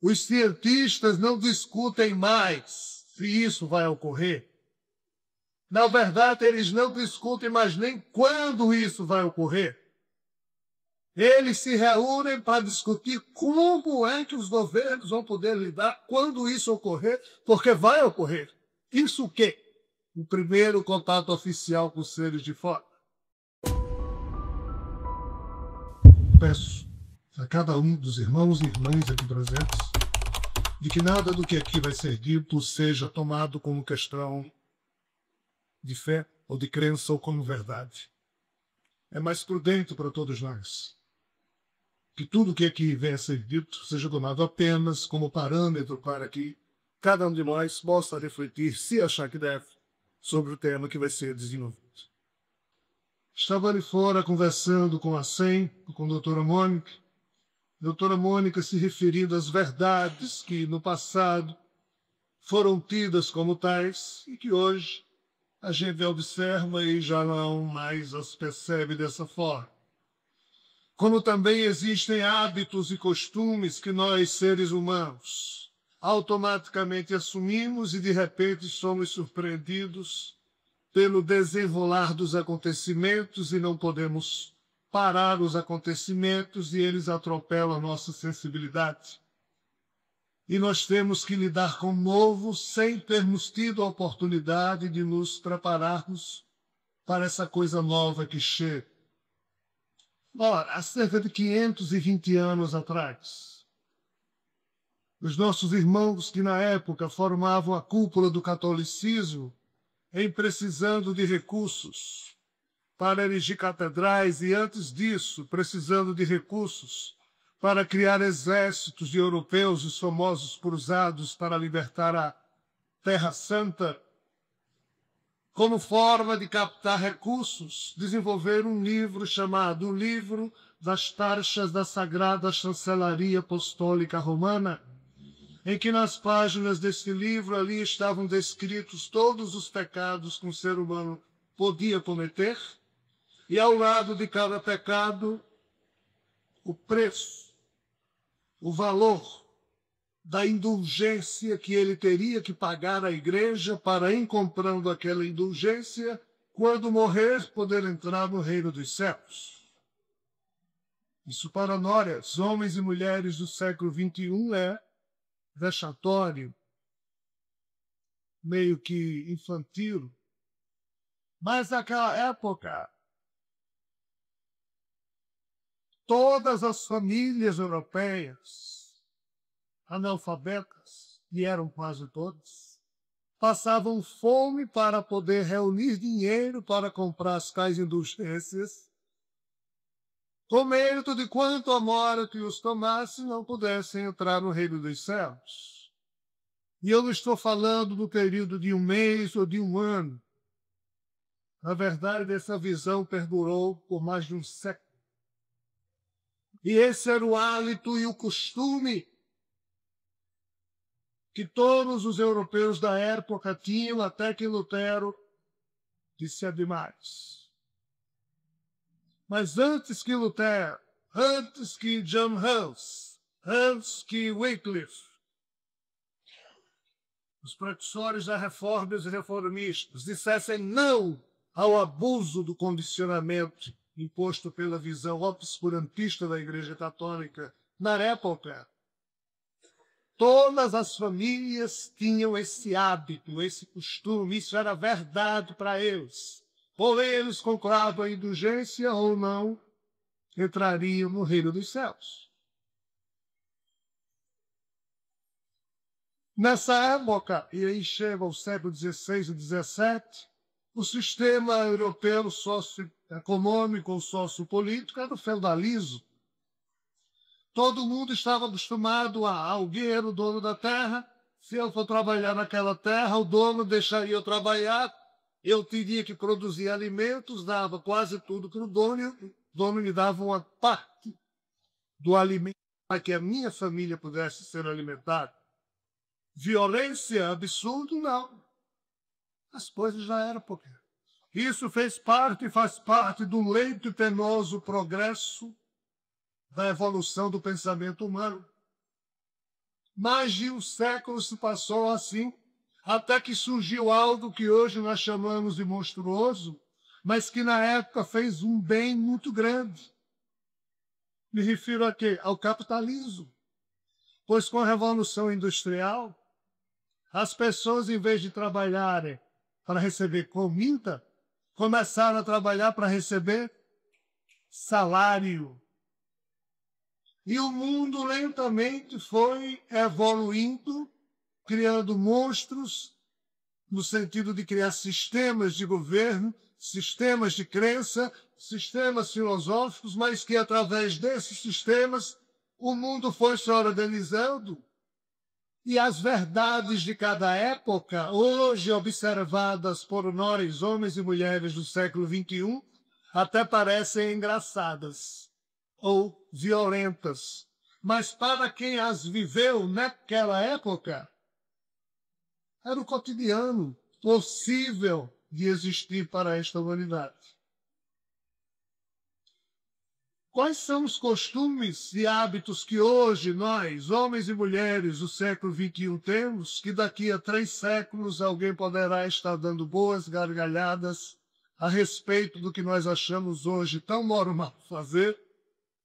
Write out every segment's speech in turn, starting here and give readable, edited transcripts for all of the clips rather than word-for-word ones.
Os cientistas não discutem mais se isso vai ocorrer. Na verdade, eles não discutem mais nem quando isso vai ocorrer. Eles se reúnem para discutir como é que os governos vão poder lidar quando isso ocorrer, porque vai ocorrer. Isso o quê? O primeiro contato oficial com os seres de fora. Peço a cada um dos irmãos e irmãs aqui presentes de que nada do que aqui vai ser dito seja tomado como questão de fé ou de crença ou como verdade. É mais prudente para todos nós que tudo que aqui venha a ser dito seja tomado apenas como parâmetro para que cada um de nós possa refletir, se achar que deve, sobre o tema que vai ser desenvolvido. Estava ali fora conversando com a SEM, com a doutora Mônica. Doutora Mônica se referindo às verdades que no passado foram tidas como tais e que hoje a gente observa e já não mais as percebe dessa forma. Como também existem hábitos e costumes que nós, seres humanos, automaticamente assumimos e de repente somos surpreendidos pelo desenrolar dos acontecimentos e não podemos parar os acontecimentos e eles atropelam a nossa sensibilidade. E nós temos que lidar com o novo sem termos tido a oportunidade de nos prepararmos para essa coisa nova que chega. Ora, há cerca de 520 anos atrás, os nossos irmãos que na época formavam a cúpula do catolicismo, em precisando de recursos para erigir catedrais e, antes disso, precisando de recursos para criar exércitos de europeus, os famosos cruzados para libertar a Terra Santa, como forma de captar recursos, desenvolveram um livro chamado O Livro das Taxas da Sagrada Chancelaria Apostólica Romana, em que nas páginas desse livro ali estavam descritos todos os pecados que um ser humano podia cometer, e ao lado de cada pecado, o preço, o valor da indulgência que ele teria que pagar à igreja para, em comprando aquela indulgência, quando morrer, poder entrar no reino dos céus. Isso para nós, homens e mulheres do século XXI, é vexatório, meio que infantil. Mas naquela época, todas as famílias europeias, analfabetas, e eram quase todas, passavam fome para poder reunir dinheiro para comprar as tais indulgências, com mérito de quanto a mora que os tomasse não pudessem entrar no reino dos céus. E eu não estou falando do período de um mês ou de um ano. Na verdade, essa visão perdurou por mais de um século. E esse era o hálito e o costume que todos os europeus da época tinham, até que Lutero disse demais. Mas antes que Lutero, antes que John Hus, antes que Wycliffe, os precursores da reforma e os reformistas dissessem não ao abuso do condicionamento imposto pela visão obscurantista da Igreja Católica na época, todas as famílias tinham esse hábito, esse costume, isso era verdade para eles. Ou eles compravam a indulgência ou não entrariam no reino dos céus. Nessa época, e aí chega ao século XVI e XVII, o sistema europeu socioeconômico ou sociopolítico era o feudalismo. Todo mundo estava acostumado a alguém era o dono da terra. Se eu for trabalhar naquela terra, o dono deixaria eu trabalhar. Eu teria que produzir alimentos, dava quase tudo para o dono me dava uma parte do alimento para que a minha família pudesse ser alimentada. Violência, absurdo, não. As coisas já eram porque isso fez parte e faz parte do lento e penoso progresso da evolução do pensamento humano. Mais de um século se passou assim, até que surgiu algo que hoje nós chamamos de monstruoso, mas que na época fez um bem muito grande. Me refiro a quê? Ao capitalismo. Pois com a Revolução Industrial, as pessoas, em vez de trabalharem para receber comida, começaram a trabalhar para receber salário. E o mundo lentamente foi evoluindo, criando monstros, no sentido de criar sistemas de governo, sistemas de crença, sistemas filosóficos, mas que através desses sistemas o mundo foi se organizando. E as verdades de cada época, hoje observadas por nós, homens e mulheres do século XXI, até parecem engraçadas ou violentas. Mas para quem as viveu naquela época, era o cotidiano possível de existir para esta humanidade. Quais são os costumes e hábitos que hoje nós, homens e mulheres do século XXI, temos, que daqui a 3 séculos alguém poderá estar dando boas gargalhadas a respeito do que nós achamos hoje tão normal fazer,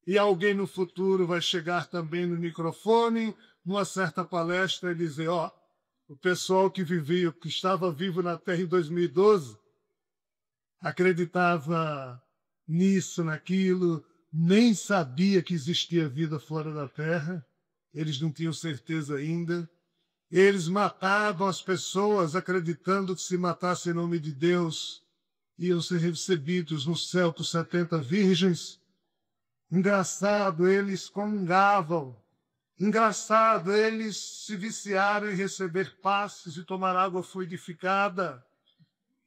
e alguém no futuro vai chegar também no microfone, numa certa palestra, e dizer, o pessoal que estava vivo na Terra em 2012, acreditava nisso, naquilo, nem sabia que existia vida fora da Terra, eles não tinham certeza ainda. Eles matavam as pessoas acreditando que se matasse em nome de Deus, iam ser recebidos no céu por 70 virgens. Engraçado, eles comungavam. Engraçado, eles se viciaram em receber passes e tomar água fluidificada,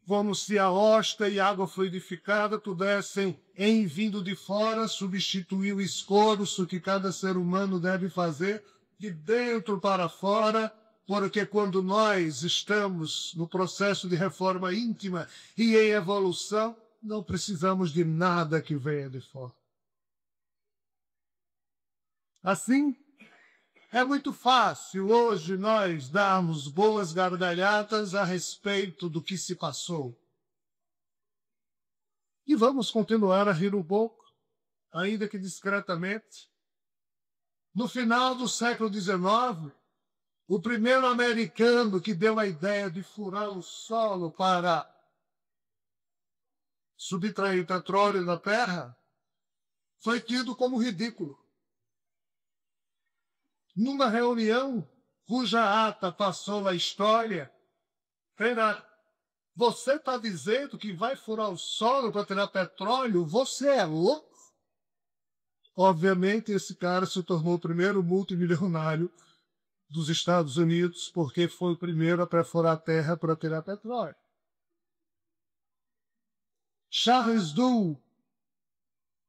como se a hóstia e a água fluidificada pudessem, em vindo de fora, substituir o esforço que cada ser humano deve fazer de dentro para fora, porque quando nós estamos no processo de reforma íntima e em evolução, não precisamos de nada que venha de fora. Assim, é muito fácil hoje nós darmos boas gargalhadas a respeito do que se passou. E vamos continuar a rir um pouco, ainda que discretamente. No final do século XIX, o primeiro americano que deu a ideia de furar o solo para subtrair petróleo da terra foi tido como ridículo. Numa reunião cuja ata passou a história, você está dizendo que vai furar o solo para tirar petróleo? Você é louco? Obviamente, esse cara se tornou o primeiro multimilionário dos Estados Unidos, porque foi o primeiro a perfurar a terra para tirar petróleo. Charles Dow,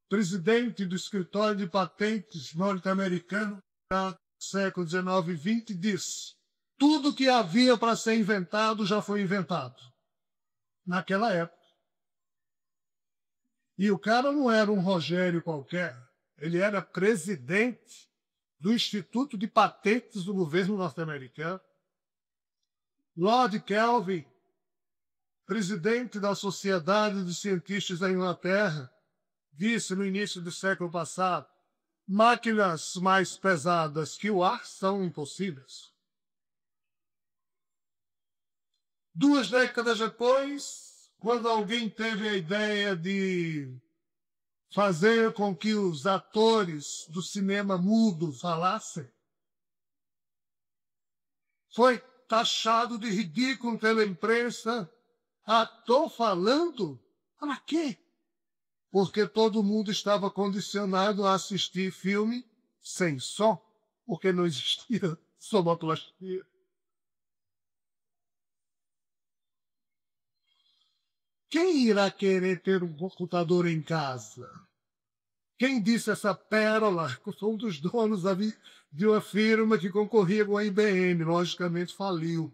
presidente do escritório de patentes norte-americano, século XIX e XX, diz: tudo que havia para ser inventado já foi inventado naquela época. E o cara não era um Rogério qualquer, ele era presidente do Instituto de Patentes do governo norte-americano. Lord Kelvin, presidente da Sociedade de Cientistas da Inglaterra, disse no início do século passado: máquinas mais pesadas que o ar são impossíveis. 2 décadas depois, quando alguém teve a ideia de fazer com que os atores do cinema mudo falassem, foi taxado de ridículo pela imprensa. Ator falando? Para quê? Porque todo mundo estava condicionado a assistir filme sem som, porque não existia sonoplastia. Quem irá querer ter um computador em casa? Quem disse essa pérola? Foi um dos donos de uma firma que concorria com a IBM, logicamente faliu.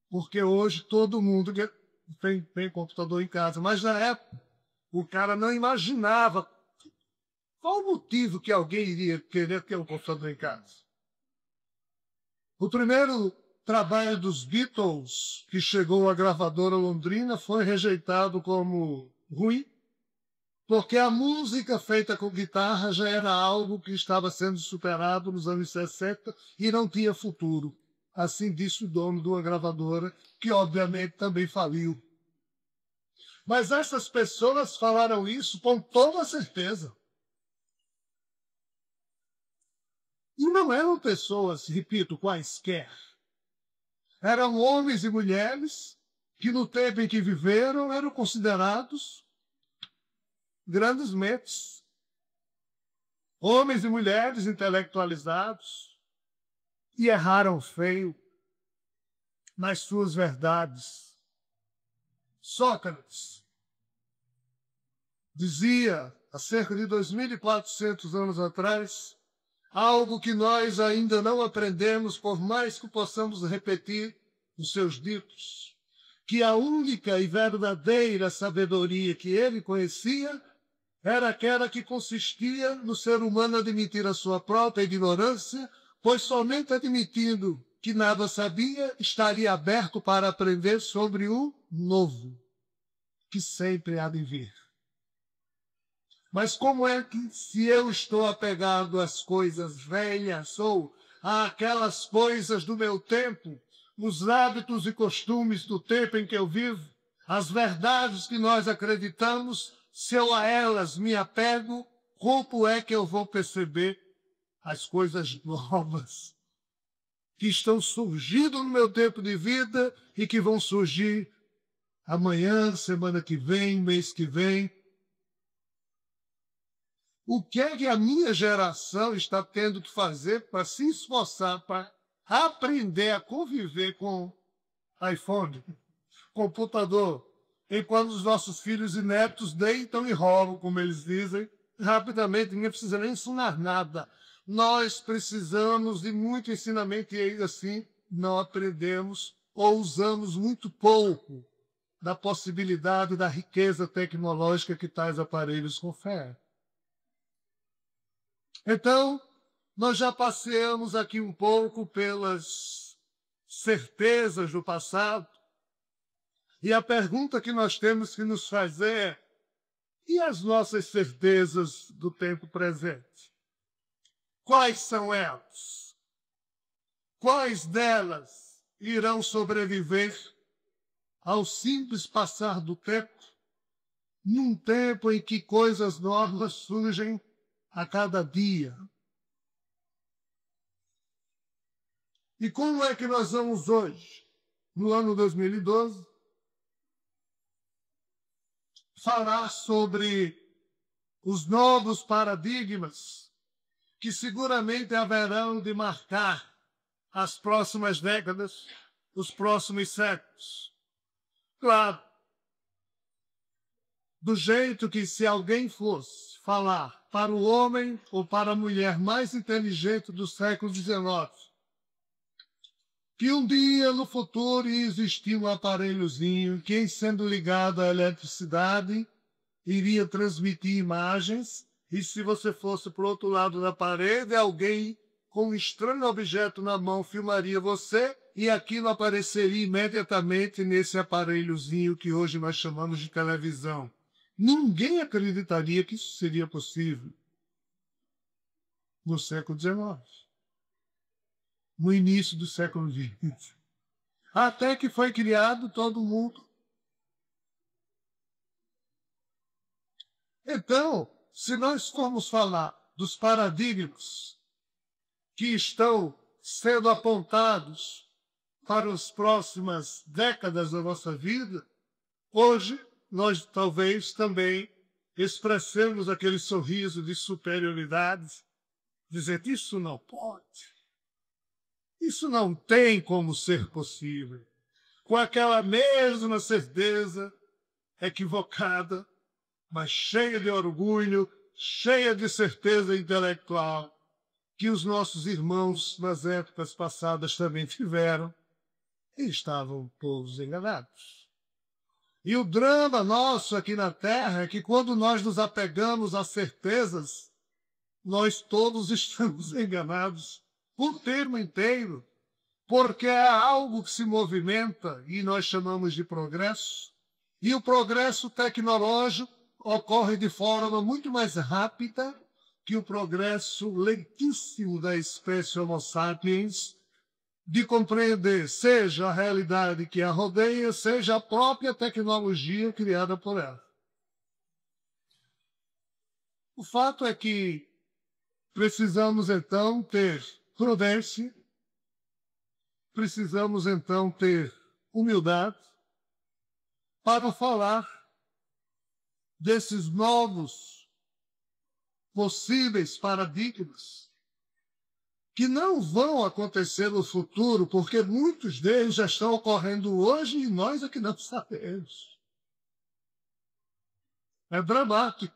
Porque hoje todo mundo tem computador em casa, mas na época o cara não imaginava qual o motivo que alguém iria querer ter um computador em casa. O primeiro trabalho dos Beatles, que chegou à gravadora londrina, foi rejeitado como ruim, porque a música feita com guitarra já era algo que estava sendo superado nos anos 60 e não tinha futuro. Assim disse o dono de uma gravadora, que obviamente também faliu. Mas essas pessoas falaram isso com toda certeza. E não eram pessoas, repito, quaisquer. Eram homens e mulheres que, no tempo em que viveram, eram considerados grandes mentes. Homens e mulheres intelectualizados e erraram feio nas suas verdades. Sócrates dizia, há cerca de 2.400 anos atrás, algo que nós ainda não aprendemos, por mais que possamos repetir os seus ditos, que a única e verdadeira sabedoria que ele conhecia era aquela que consistia no ser humano admitir a sua própria ignorância, pois somente admitindo que nada sabia, estaria aberto para aprender sobre o novo, que sempre há de vir. Mas como é que, se eu estou apegado às coisas velhas ou àquelas coisas do meu tempo, os hábitos e costumes do tempo em que eu vivo, as verdades que nós acreditamos, se eu a elas me apego, como é que eu vou perceber as coisas novas que estão surgindo no meu tempo de vida e que vão surgir amanhã, semana que vem, mês que vem? O que é que a minha geração está tendo que fazer para se esforçar, para aprender a conviver com iPhone, computador, enquanto os nossos filhos e netos deitam e rolam, como eles dizem, rapidamente, ninguém precisa nem ensinar nada. Nós precisamos de muito ensinamento e ainda assim não aprendemos ou usamos muito pouco da possibilidade da riqueza tecnológica que tais aparelhos conferem. Então, nós já passeamos aqui um pouco pelas certezas do passado, e a pergunta que nós temos que nos fazer é: e as nossas certezas do tempo presente? Quais são elas? Quais delas irão sobreviver ao simples passar do tempo, num tempo em que coisas novas surgem a cada dia? E como é que nós vamos hoje, no ano 2012, falar sobre os novos paradigmas que seguramente haverão de marcar as próximas décadas, os próximos séculos? Claro, do jeito que, se alguém fosse falar para o homem ou para a mulher mais inteligente do século XIX, que um dia no futuro ia existir um aparelhozinho que, sendo ligado à eletricidade, iria transmitir imagens, e se você fosse para o outro lado da parede, alguém com um estranho objeto na mão filmaria você, e aquilo apareceria imediatamente nesse aparelhozinho que hoje nós chamamos de televisão. Ninguém acreditaria que isso seria possível no século XIX, no início do século XX. Até que foi criado todo mundo. Então, se nós formos falar dos paradigmas que estão sendo apontados para as próximas décadas da nossa vida, hoje nós talvez também expressemos aquele sorriso de superioridade, dizer: isso não pode, isso não tem como ser possível, com aquela mesma certeza equivocada, mas cheia de orgulho, cheia de certeza intelectual, que os nossos irmãos nas épocas passadas também tiveram, e estavam todos enganados. E o drama nosso aqui na Terra é que, quando nós nos apegamos a certezas, nós todos estamos enganados por termo inteiro. porque é algo que se movimenta e nós chamamos de progresso, e o progresso tecnológico ocorre de forma muito mais rápida que o progresso lentíssimo da espécie Homo sapiens, de compreender seja a realidade que a rodeia, seja a própria tecnologia criada por ela. O fato é que precisamos, então, ter prudência, precisamos, então, ter humildade para falar desses novos possíveis paradigmas que não vão acontecer no futuro, porque muitos deles já estão ocorrendo hoje e nós é que não sabemos. É dramático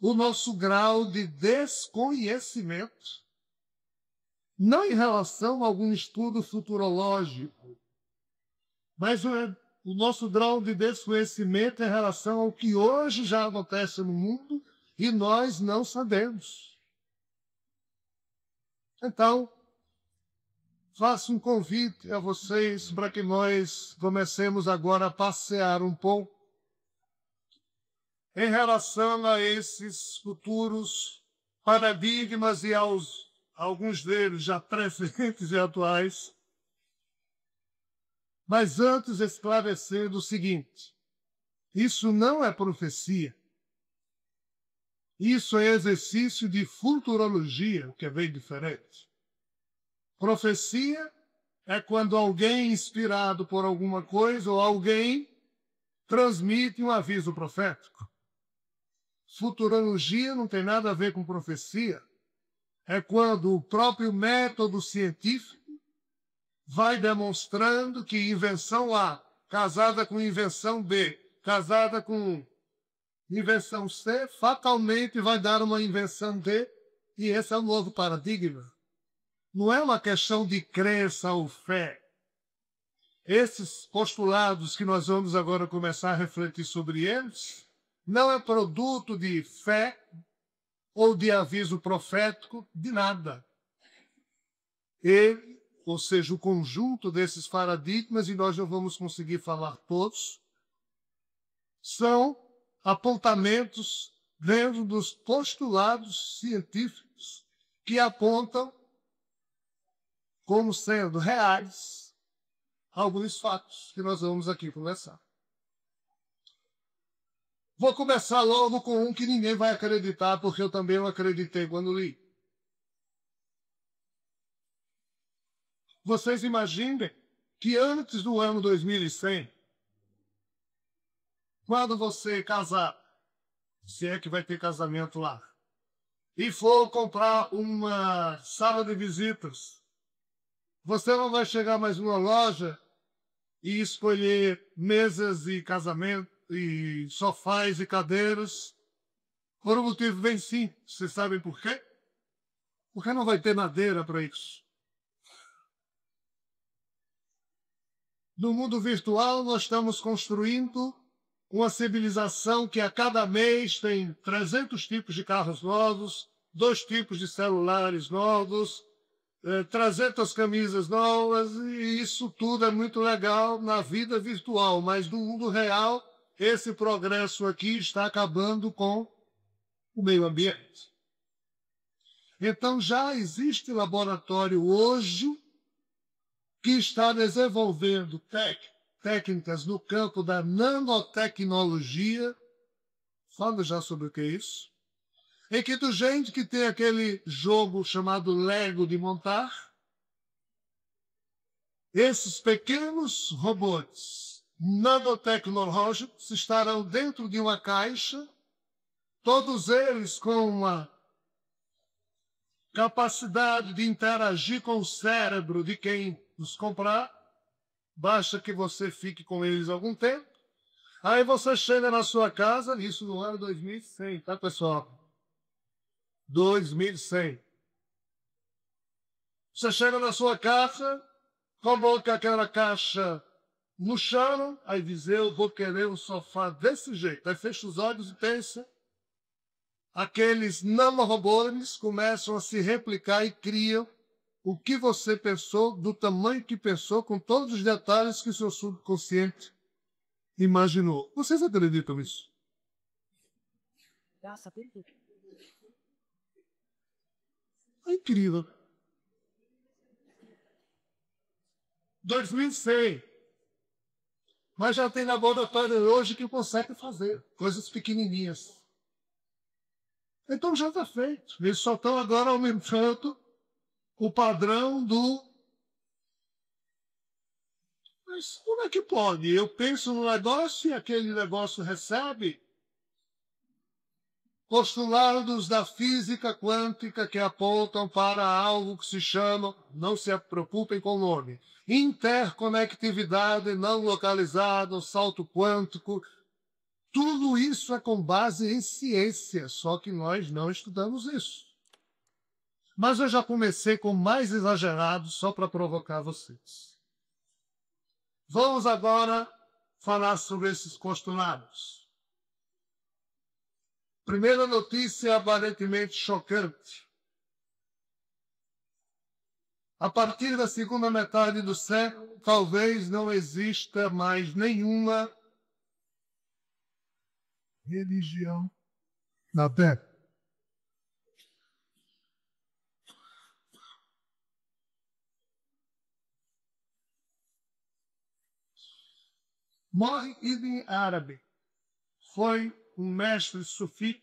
o nosso grau de desconhecimento, não em relação a algum estudo futurológico, mas o nosso grau de desconhecimento em relação ao que hoje já acontece no mundo e nós não sabemos. Então, faço um convite a vocês para que nós comecemos agora a passear um pouco em relação a esses futuros paradigmas e alguns deles já presentes e atuais. Mas antes esclarecendo o seguinte: isso não é profecia. Isso é exercício de futurologia, que é bem diferente. Profecia é quando alguém, inspirado por alguma coisa, ou alguém transmite um aviso profético. Futurologia não tem nada a ver com profecia. É quando o próprio método científico vai demonstrando que invenção A, casada com invenção B, casada com invenção C, fatalmente vai dar uma invenção D, e esse é o novo paradigma. Não é uma questão de crença ou fé. Esses postulados que nós vamos agora começar a refletir sobre eles, não é produto de fé ou de aviso profético, de nada. Ele, ou seja, o conjunto desses paradigmas, e nós não vamos conseguir falar todos, são apontamentos dentro dos postulados científicos que apontam como sendo reais alguns fatos que nós vamos aqui conversar. Vou começar logo com um que ninguém vai acreditar, porque eu também não acreditei quando li. Vocês imaginem que antes do ano 2100, quando você casar, se é que vai ter casamento lá, e for comprar uma sala de visitas, você não vai chegar mais numa loja e escolher mesas e casamento, e sofás e cadeiras, por um motivo bem simples. Vocês sabem por quê? Porque não vai ter madeira para isso. No mundo virtual, nós estamos construindo uma civilização que a cada mês tem 300 tipos de carros novos, 2 tipos de celulares novos, 300 camisas novas, e isso tudo é muito legal na vida virtual, mas no mundo real, esse progresso aqui está acabando com o meio ambiente. Então já existe laboratório hoje que está desenvolvendo técnicas no campo da nanotecnologia, falo já sobre o que é isso, em que do jeito que tem aquele jogo chamado Lego de montar, esses pequenos robôs nanotecnológicos estarão dentro de uma caixa, todos eles com uma capacidade de interagir com o cérebro de quem os comprar. Basta que você fique com eles algum tempo. Aí você chega na sua casa, isso no ano 2100, tá, pessoal? 2100. Você chega na sua casa, coloca aquela caixa no chão, aí diz: eu vou querer um sofá desse jeito. Aí fecha os olhos e pensa. Aqueles nanorobôs começam a se replicar e criam o que você pensou, do tamanho que pensou, com todos os detalhes que o seu subconsciente imaginou. Vocês acreditam nisso? É incrível. 2100. Mas já tem laboratório hoje que consegue fazer coisas pequenininhas. Então já está feito. Eles só estão agora aumentando o padrão do... Mas como é que pode? Eu penso no negócio e aquele negócio recebe postulados da física quântica que apontam para algo que se chama, não se preocupem com o nome, interconectividade não localizada, salto quântico. Tudo isso é com base em ciência, só que nós não estudamos isso. Mas eu já comecei com mais exagerado só para provocar vocês. Vamos agora falar sobre esses postulados. Primeira notícia aparentemente chocante. A partir da segunda metade do século, talvez não exista mais nenhuma religião na Terra. Morre Ibn Arabi. Foi um mestre sufista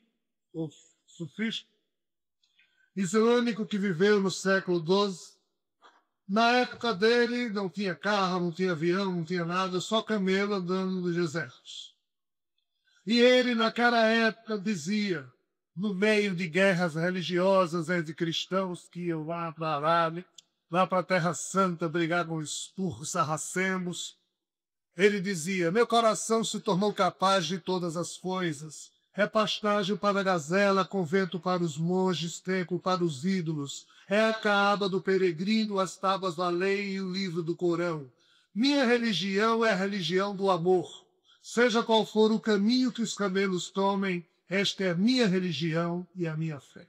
islâmico que viveu no século XII. Na época dele não tinha carro, não tinha avião, não tinha nada, só camelo andando nos desertos. E ele, naquela época, dizia, no meio de guerras religiosas entre cristãos que iam lá para a Arábia, lá para a Terra Santa, brigar com os turcos sarracenos, ele dizia, meu coração se tornou capaz de todas as coisas, repastagem para a gazela, convento para os monges, templo para os ídolos, é a Caaba do peregrino, as tábuas da lei e o livro do Corão. Minha religião é a religião do amor. Seja qual for o caminho que os camelos tomem, esta é a minha religião e a minha fé.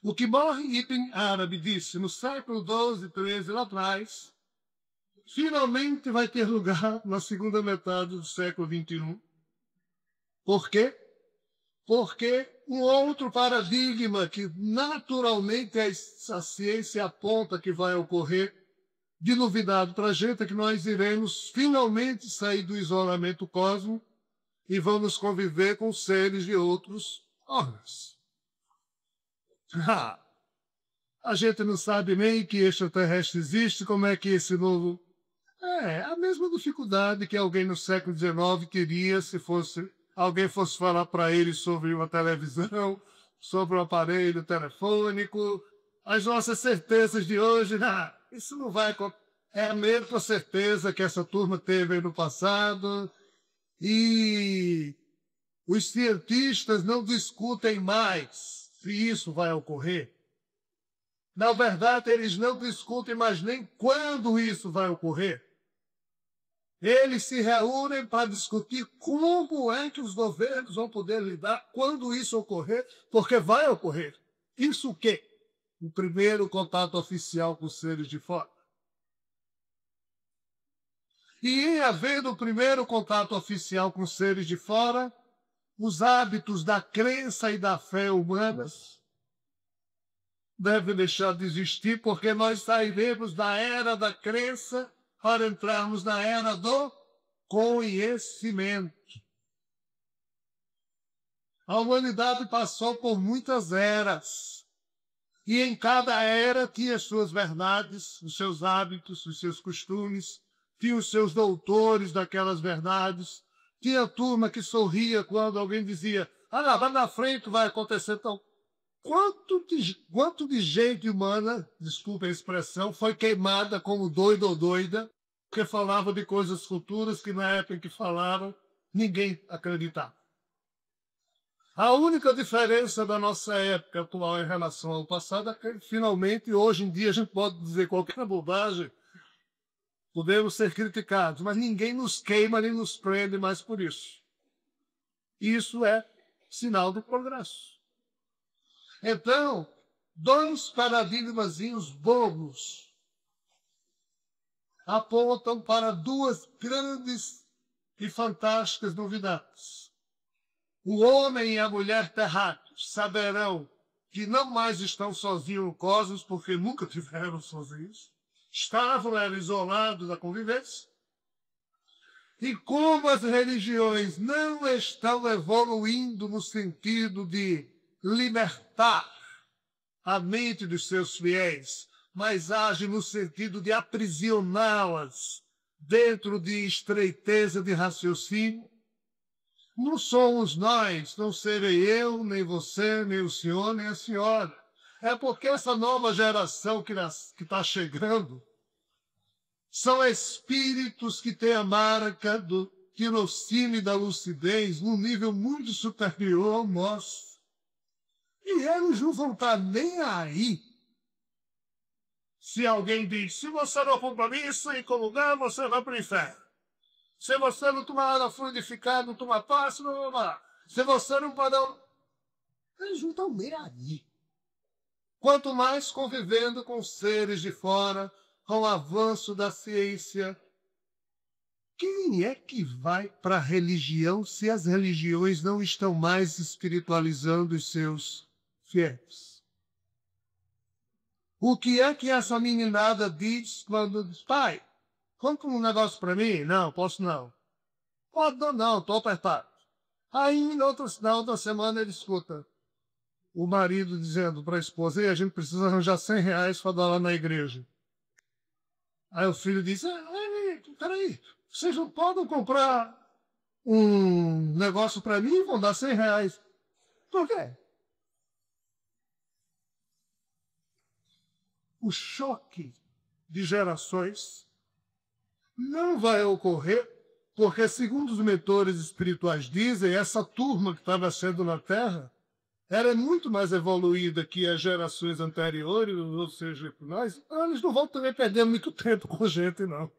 O que Morre Ibn Arabi disse no século XII e XIII lá atrás, finalmente vai ter lugar na segunda metade do século XXI. Por quê? Porque um outro paradigma que naturalmente a ciência aponta que vai ocorrer, de novidade para a gente, é que nós iremos finalmente sair do isolamento cósmico e vamos conviver com seres de outros órgãos. A gente não sabe nem que extraterrestre existe, como é que esse novo... É a mesma dificuldade que alguém no século XIX teria se alguém fosse falar para ele sobre uma televisão, sobre um aparelho telefônico. As nossas certezas de hoje, isso não vai acontecer. É a mesma certeza que essa turma teve no passado. E os cientistas não discutem mais se isso vai ocorrer. Na verdade, eles não discutem mais nem quando isso vai ocorrer. Eles se reúnem para discutir como é que os governos vão poder lidar quando isso ocorrer, porque vai ocorrer. Isso o quê? O primeiro contato oficial com os seres de fora. E em havendo o primeiro contato oficial com os seres de fora, os hábitos da crença e da fé humanas devem deixar de existir, porque nós sairemos da era da crença para entrarmos na era do conhecimento. A humanidade passou por muitas eras. E em cada era tinha as suas verdades, os seus hábitos, os seus costumes, tinha os seus doutores daquelas verdades, tinha a turma que sorria quando alguém dizia, lá na frente vai acontecer tal. Quanto de gente humana, desculpa a expressão, foi queimada como doido ou doida, porque falava de coisas futuras que na época em que falaram, ninguém acreditava. A única diferença da nossa época atual em relação ao passado é que, finalmente, hoje em dia, a gente pode dizer qualquer bobagem, podemos ser criticados, mas ninguém nos queima nem nos prende mais por isso. Isso é sinal do progresso. Então, Dois paradigmazinhos bobos apontam para duas grandes e fantásticas novidades. O homem e a mulher terráqueos saberão que não mais estão sozinhos no cosmos, porque nunca tiveram sozinhos. Estavam isolados da convivência. E como as religiões não estão evoluindo no sentido de libertar a mente dos seus fiéis, mas agem no sentido de aprisioná-las dentro de estreiteza de raciocínio, não somos nós, não serei eu, nem você, nem o senhor, nem a senhora. É porque essa nova geração que está chegando são espíritos que têm a marca do tirocínio e da lucidez num nível muito superior ao nosso. E eles não vão estar nem aí. Se alguém diz, se você não compromisso em lugar, você vai para o inferno. Se você não tomar água fluidificada, não tomar passe, não vai. Se você não pode... Eles não estão nem aí. Quanto mais convivendo com seres de fora, com o avanço da ciência, quem é que vai para a religião se as religiões não estão mais espiritualizando os seus fiéis? O que é que essa meninada diz quando diz, pai, compra um negócio para mim? Não, posso não. Pode não, estou apertado. Aí, na outra semana, ele escuta o marido dizendo para a esposa, a gente precisa arranjar R$100 para dar lá na igreja. Aí o filho diz, peraí, vocês não podem comprar um negócio para mim e vão dar R$100. Por quê? O choque de gerações não vai ocorrer, porque, segundo os mentores espirituais dizem, essa turma que está nascendo na Terra era muito mais evoluída que as gerações anteriores, ou seja, nós, eles não vão também perder muito tempo com a gente, não.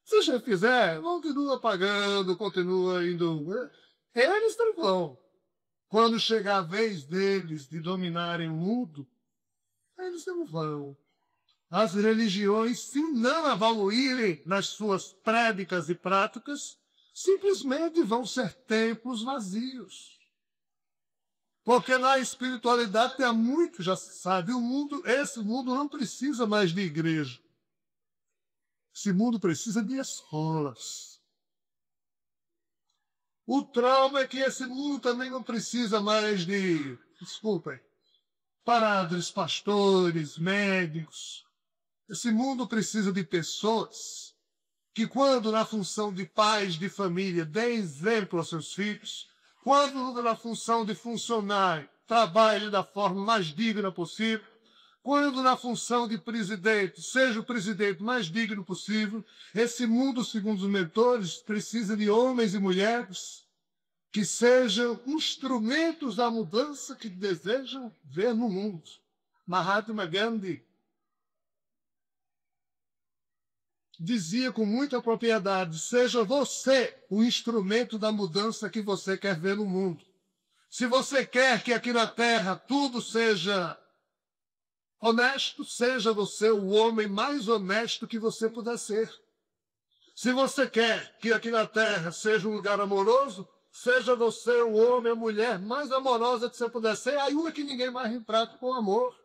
Se a gente fizer, continua pagando, continua indo. Eles não vão. Quando chegar a vez deles de dominarem o mundo, eles não vão. As religiões, se não evoluírem nas suas prédicas e práticas, simplesmente vão ser templos vazios. Porque na espiritualidade tem muito, já se sabe, esse mundo não precisa mais de igreja. Esse mundo precisa de escolas. O trauma é que esse mundo também não precisa mais de, desculpem, padres, pastores, médicos. Esse mundo precisa de pessoas que, quando na função de pais de família, dêem exemplo aos seus filhos, quando na função de funcionário, trabalhe da forma mais digna possível, quando na função de presidente, seja o presidente mais digno possível. Esse mundo, segundo os mentores, precisa de homens e mulheres que sejam instrumentos da mudança que desejam ver no mundo. Mahatma Gandhi dizia com muita propriedade, seja você o instrumento da mudança que você quer ver no mundo. Se você quer que aqui na Terra tudo seja honesto, seja você o homem mais honesto que você puder ser. Se você quer que aqui na Terra seja um lugar amoroso, seja você o homem, a mulher mais amorosa que você puder ser, ainda que ninguém mais retrate com amor.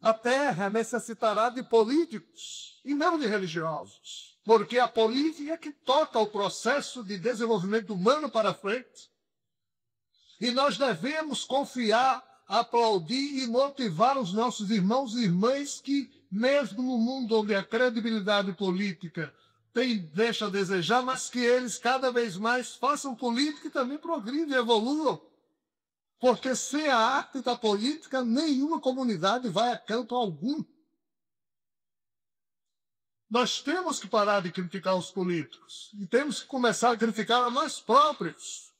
A Terra necessitará de políticos e não de religiosos, porque a política é que toca o processo de desenvolvimento humano para frente. E nós devemos confiar, aplaudir e motivar os nossos irmãos e irmãs que, mesmo no mundo onde a credibilidade política deixa a desejar, mas que eles cada vez mais façam política e também progridam e evoluam. Porque sem a arte da política, nenhuma comunidade vai a canto algum. Nós temos que parar de criticar os políticos e temos que começar a criticar a nós próprios.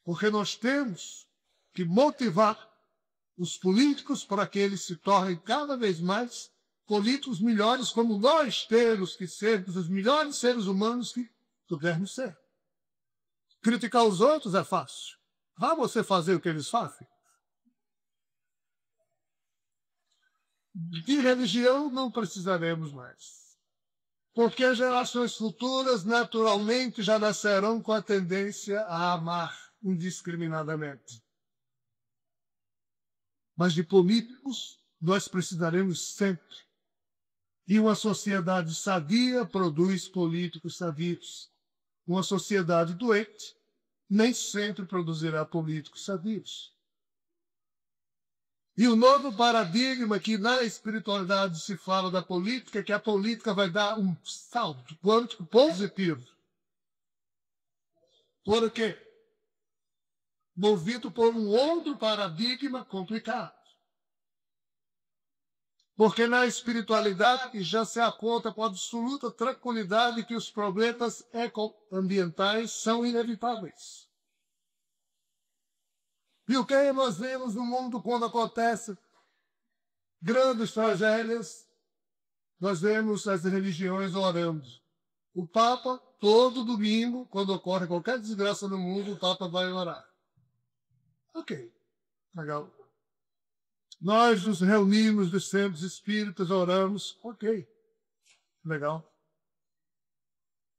Porque nós temos que motivar os políticos para que eles se tornem cada vez mais políticos melhores, como nós temos que ser os melhores seres humanos que pudermos ser. Criticar os outros é fácil. Vá você fazer o que eles fazem. De religião não precisaremos mais. Porque as gerações futuras naturalmente já nascerão com a tendência a amar indiscriminadamente. Mas de políticos nós precisaremos sempre. E uma sociedade sadia produz políticos sadios. Uma sociedade doente nem sempre produzirá políticos sadios. E o novo paradigma que na espiritualidade se fala da política é que a política vai dar um salto quântico positivo. Por quê? Movido por um outro paradigma complicado. Porque na espiritualidade já se aponta com absoluta tranquilidade que os problemas ecoambientais são inevitáveis. E o que nós vemos no mundo quando acontece grandes tragédias? Nós vemos as religiões orando. O Papa, todo domingo, quando ocorre qualquer desgraça no mundo, o Papa vai orar. Ok, legal. Nós nos reunimos dos centros espíritas, oramos. Ok, legal.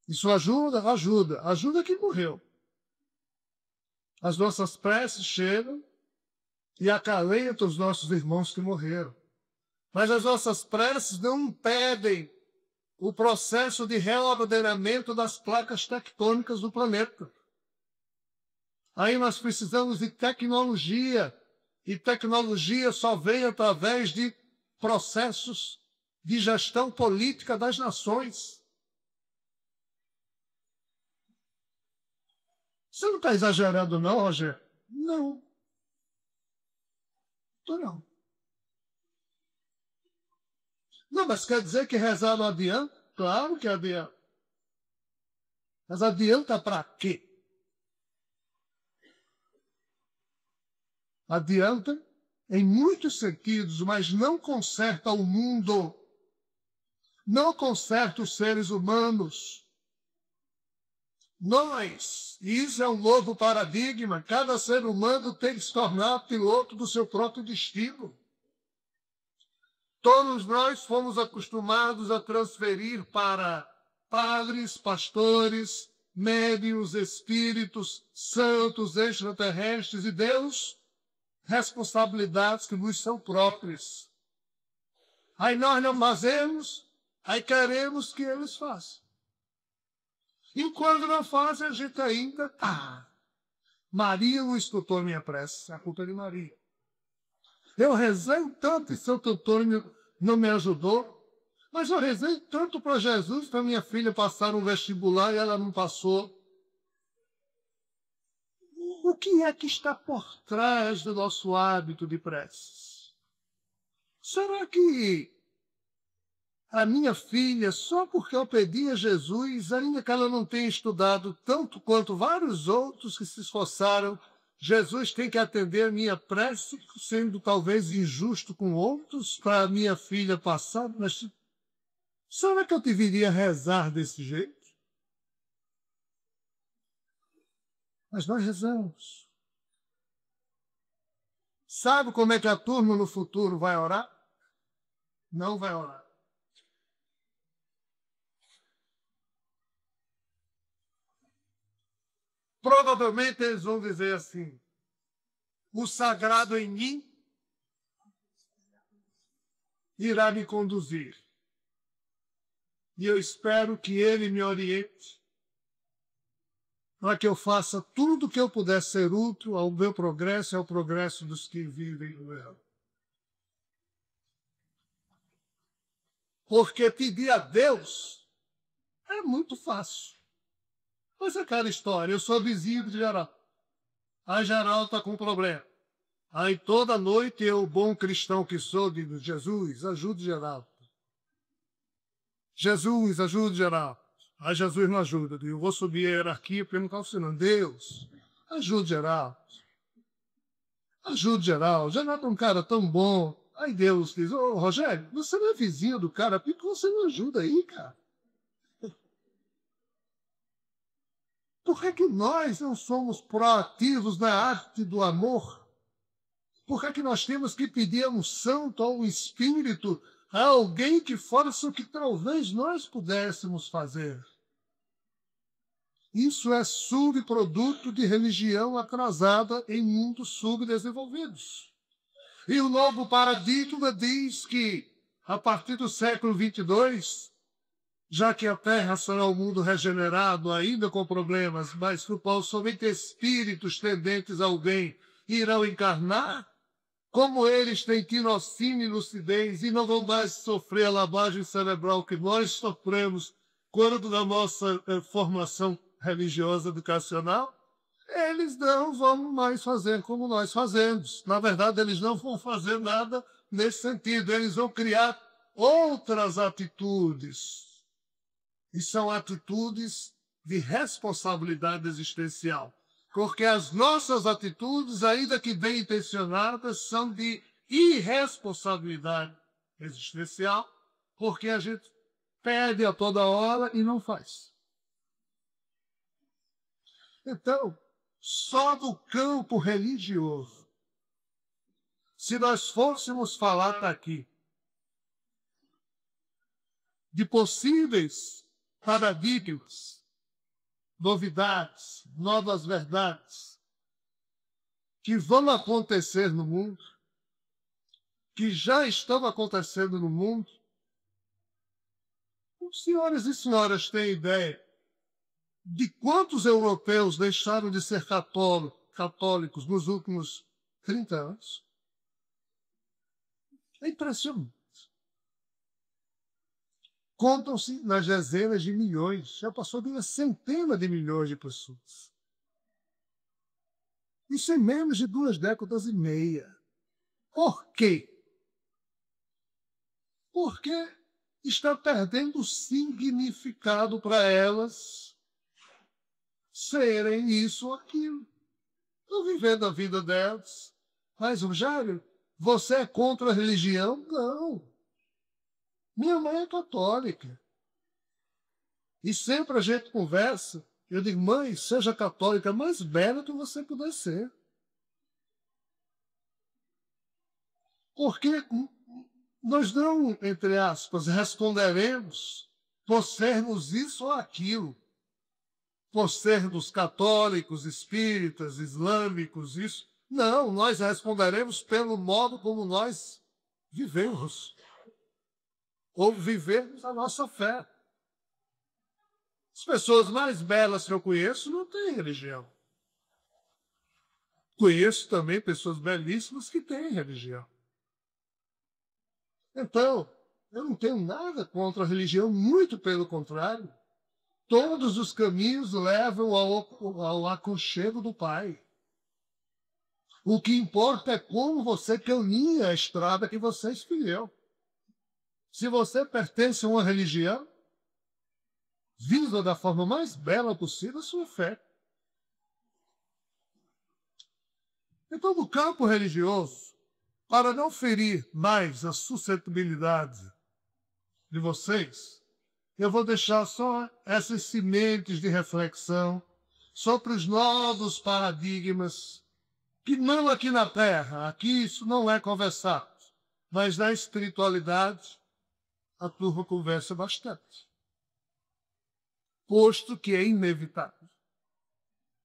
Isso ajuda? Ajuda. Ajuda quem morreu. As nossas preces chegam e acalentam os nossos irmãos que morreram. Mas as nossas preces não impedem o processo de reordenamento das placas tectônicas do planeta. Aí nós precisamos de tecnologia. E tecnologia só vem através de processos de gestão política das nações. Você não está exagerando, não, Rogério? Não. Estou não. Não, mas quer dizer que rezar não adianta? Claro que adianta. Mas adianta para quê? Adianta em muitos sentidos, mas não conserta o mundo. Não conserta os seres humanos. Nós, e isso é um novo paradigma, cada ser humano tem que se tornar piloto do seu próprio destino. Todos nós fomos acostumados a transferir para padres, pastores, médiuns, espíritos, santos, extraterrestres e Deus, responsabilidades que nos são próprias. Aí nós não fazemos, aí queremos que eles façam. E quando não fazem, a gente ainda... Maria não escutou minha prece, a culpa é de Maria. Eu rezei tanto e Santo Antônio não me ajudou, mas eu rezei tanto para Jesus, para minha filha passar no vestibular e ela não passou. O que é que está por trás do nosso hábito de preces? Será que a minha filha, só porque eu pedi a Jesus, ainda que ela não tenha estudado tanto quanto vários outros que se esforçaram, Jesus tem que atender a minha prece, sendo talvez injusto com outros, para a minha filha passar? Mas será que eu deveria rezar desse jeito? Mas nós rezamos. Sabe como é que a turma no futuro vai orar? Não vai orar. Provavelmente eles vão dizer assim: o sagrado em mim irá me conduzir. E eu espero que ele me oriente para que eu faça tudo o que eu puder ser útil ao meu progresso e ao progresso dos que vivem no erro. Porque pedir a Deus é muito fácil. Mas é aquela história, eu sou vizinho de Geraldo. Aí Geraldo está com um problema. Aí toda noite eu, bom cristão que sou, digo: Jesus, ajude Geraldo. Jesus, ajude Geraldo. Aí Jesus não ajuda. Eu digo: eu vou subir a hierarquia porque não está funcionando. Deus, ajude Geraldo. Ajude Geraldo. Geraldo é um cara tão bom. Aí Deus diz: ô Rogério, você não é vizinho do cara, por que você não ajuda aí, cara? Por que nós não somos proativos na arte do amor? Por que nós temos que pedir a unção ao Espírito a alguém que faça o que talvez nós pudéssemos fazer? Isso é subproduto de religião atrasada em mundos subdesenvolvidos. E o novo paradigma diz que, a partir do século 22, já que a Terra será um mundo regenerado, ainda com problemas, mas no qual somente espíritos tendentes ao bem irão encarnar, como eles têm tirocínio e lucidez e não vão mais sofrer a lavagem cerebral que nós sofremos quando da nossa formação religiosa educacional, eles não vão mais fazer como nós fazemos. Na verdade, eles não vão fazer nada nesse sentido. Eles vão criar outras atitudes. E são atitudes de responsabilidade existencial. Porque as nossas atitudes, ainda que bem intencionadas, são de irresponsabilidade existencial, porque a gente pede a toda hora e não faz. Então, só no campo religioso, se nós fôssemos falar aqui de possíveis paradigmas, novidades, novas verdades que vão acontecer no mundo, que já estão acontecendo no mundo, os senhores e senhoras têm ideia de quantos europeus deixaram de ser católicos nos últimos 30 anos? É impressionante. Contam-se nas dezenas de milhões, já passou de uma centena de milhões de pessoas. Isso em menos de 2 décadas e meia. Por quê? Porque está perdendo significado para elas serem isso ou aquilo. Estão vivendo a vida delas. Mas, Rogério, você é contra a religião? Não. Minha mãe é católica. E sempre a gente conversa. Eu digo, mãe, seja a católica mais bela que você puder ser. Porque nós não, entre aspas, responderemos por sermos isso ou aquilo. Por sermos católicos, espíritas, islâmicos, isso. Não, nós responderemos pelo modo como nós vivemos. Ou vivermos a nossa fé. As pessoas mais belas que eu conheço não têm religião. Conheço também pessoas belíssimas que têm religião. Então, eu não tenho nada contra a religião, muito pelo contrário. Todos os caminhos levam ao aconchego do Pai. O que importa é como você caminha a estrada que você escolheu. Se você pertence a uma religião, viva da forma mais bela possível a sua fé. Então, no campo religioso, para não ferir mais a suscetibilidade de vocês, eu vou deixar só essas sementes de reflexão sobre os novos paradigmas, que não aqui na Terra, aqui isso não é conversado, mas na espiritualidade a turma conversa bastante, posto que é inevitável.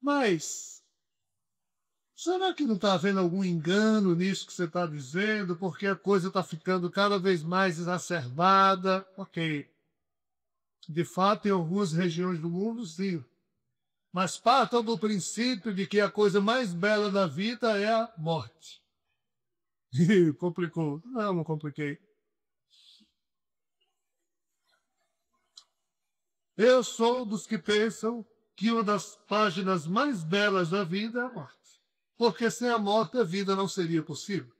Mas será que não está havendo algum engano nisso que você está dizendo, porque a coisa está ficando cada vez mais exacerbada? Ok. De fato, em algumas regiões do mundo, sim. Mas partam do princípio de que a coisa mais bela da vida é a morte. Complicou. Não, não compliquei. Eu sou dos que pensam que uma das páginas mais belas da vida é a morte. Porque sem a morte a vida não seria possível.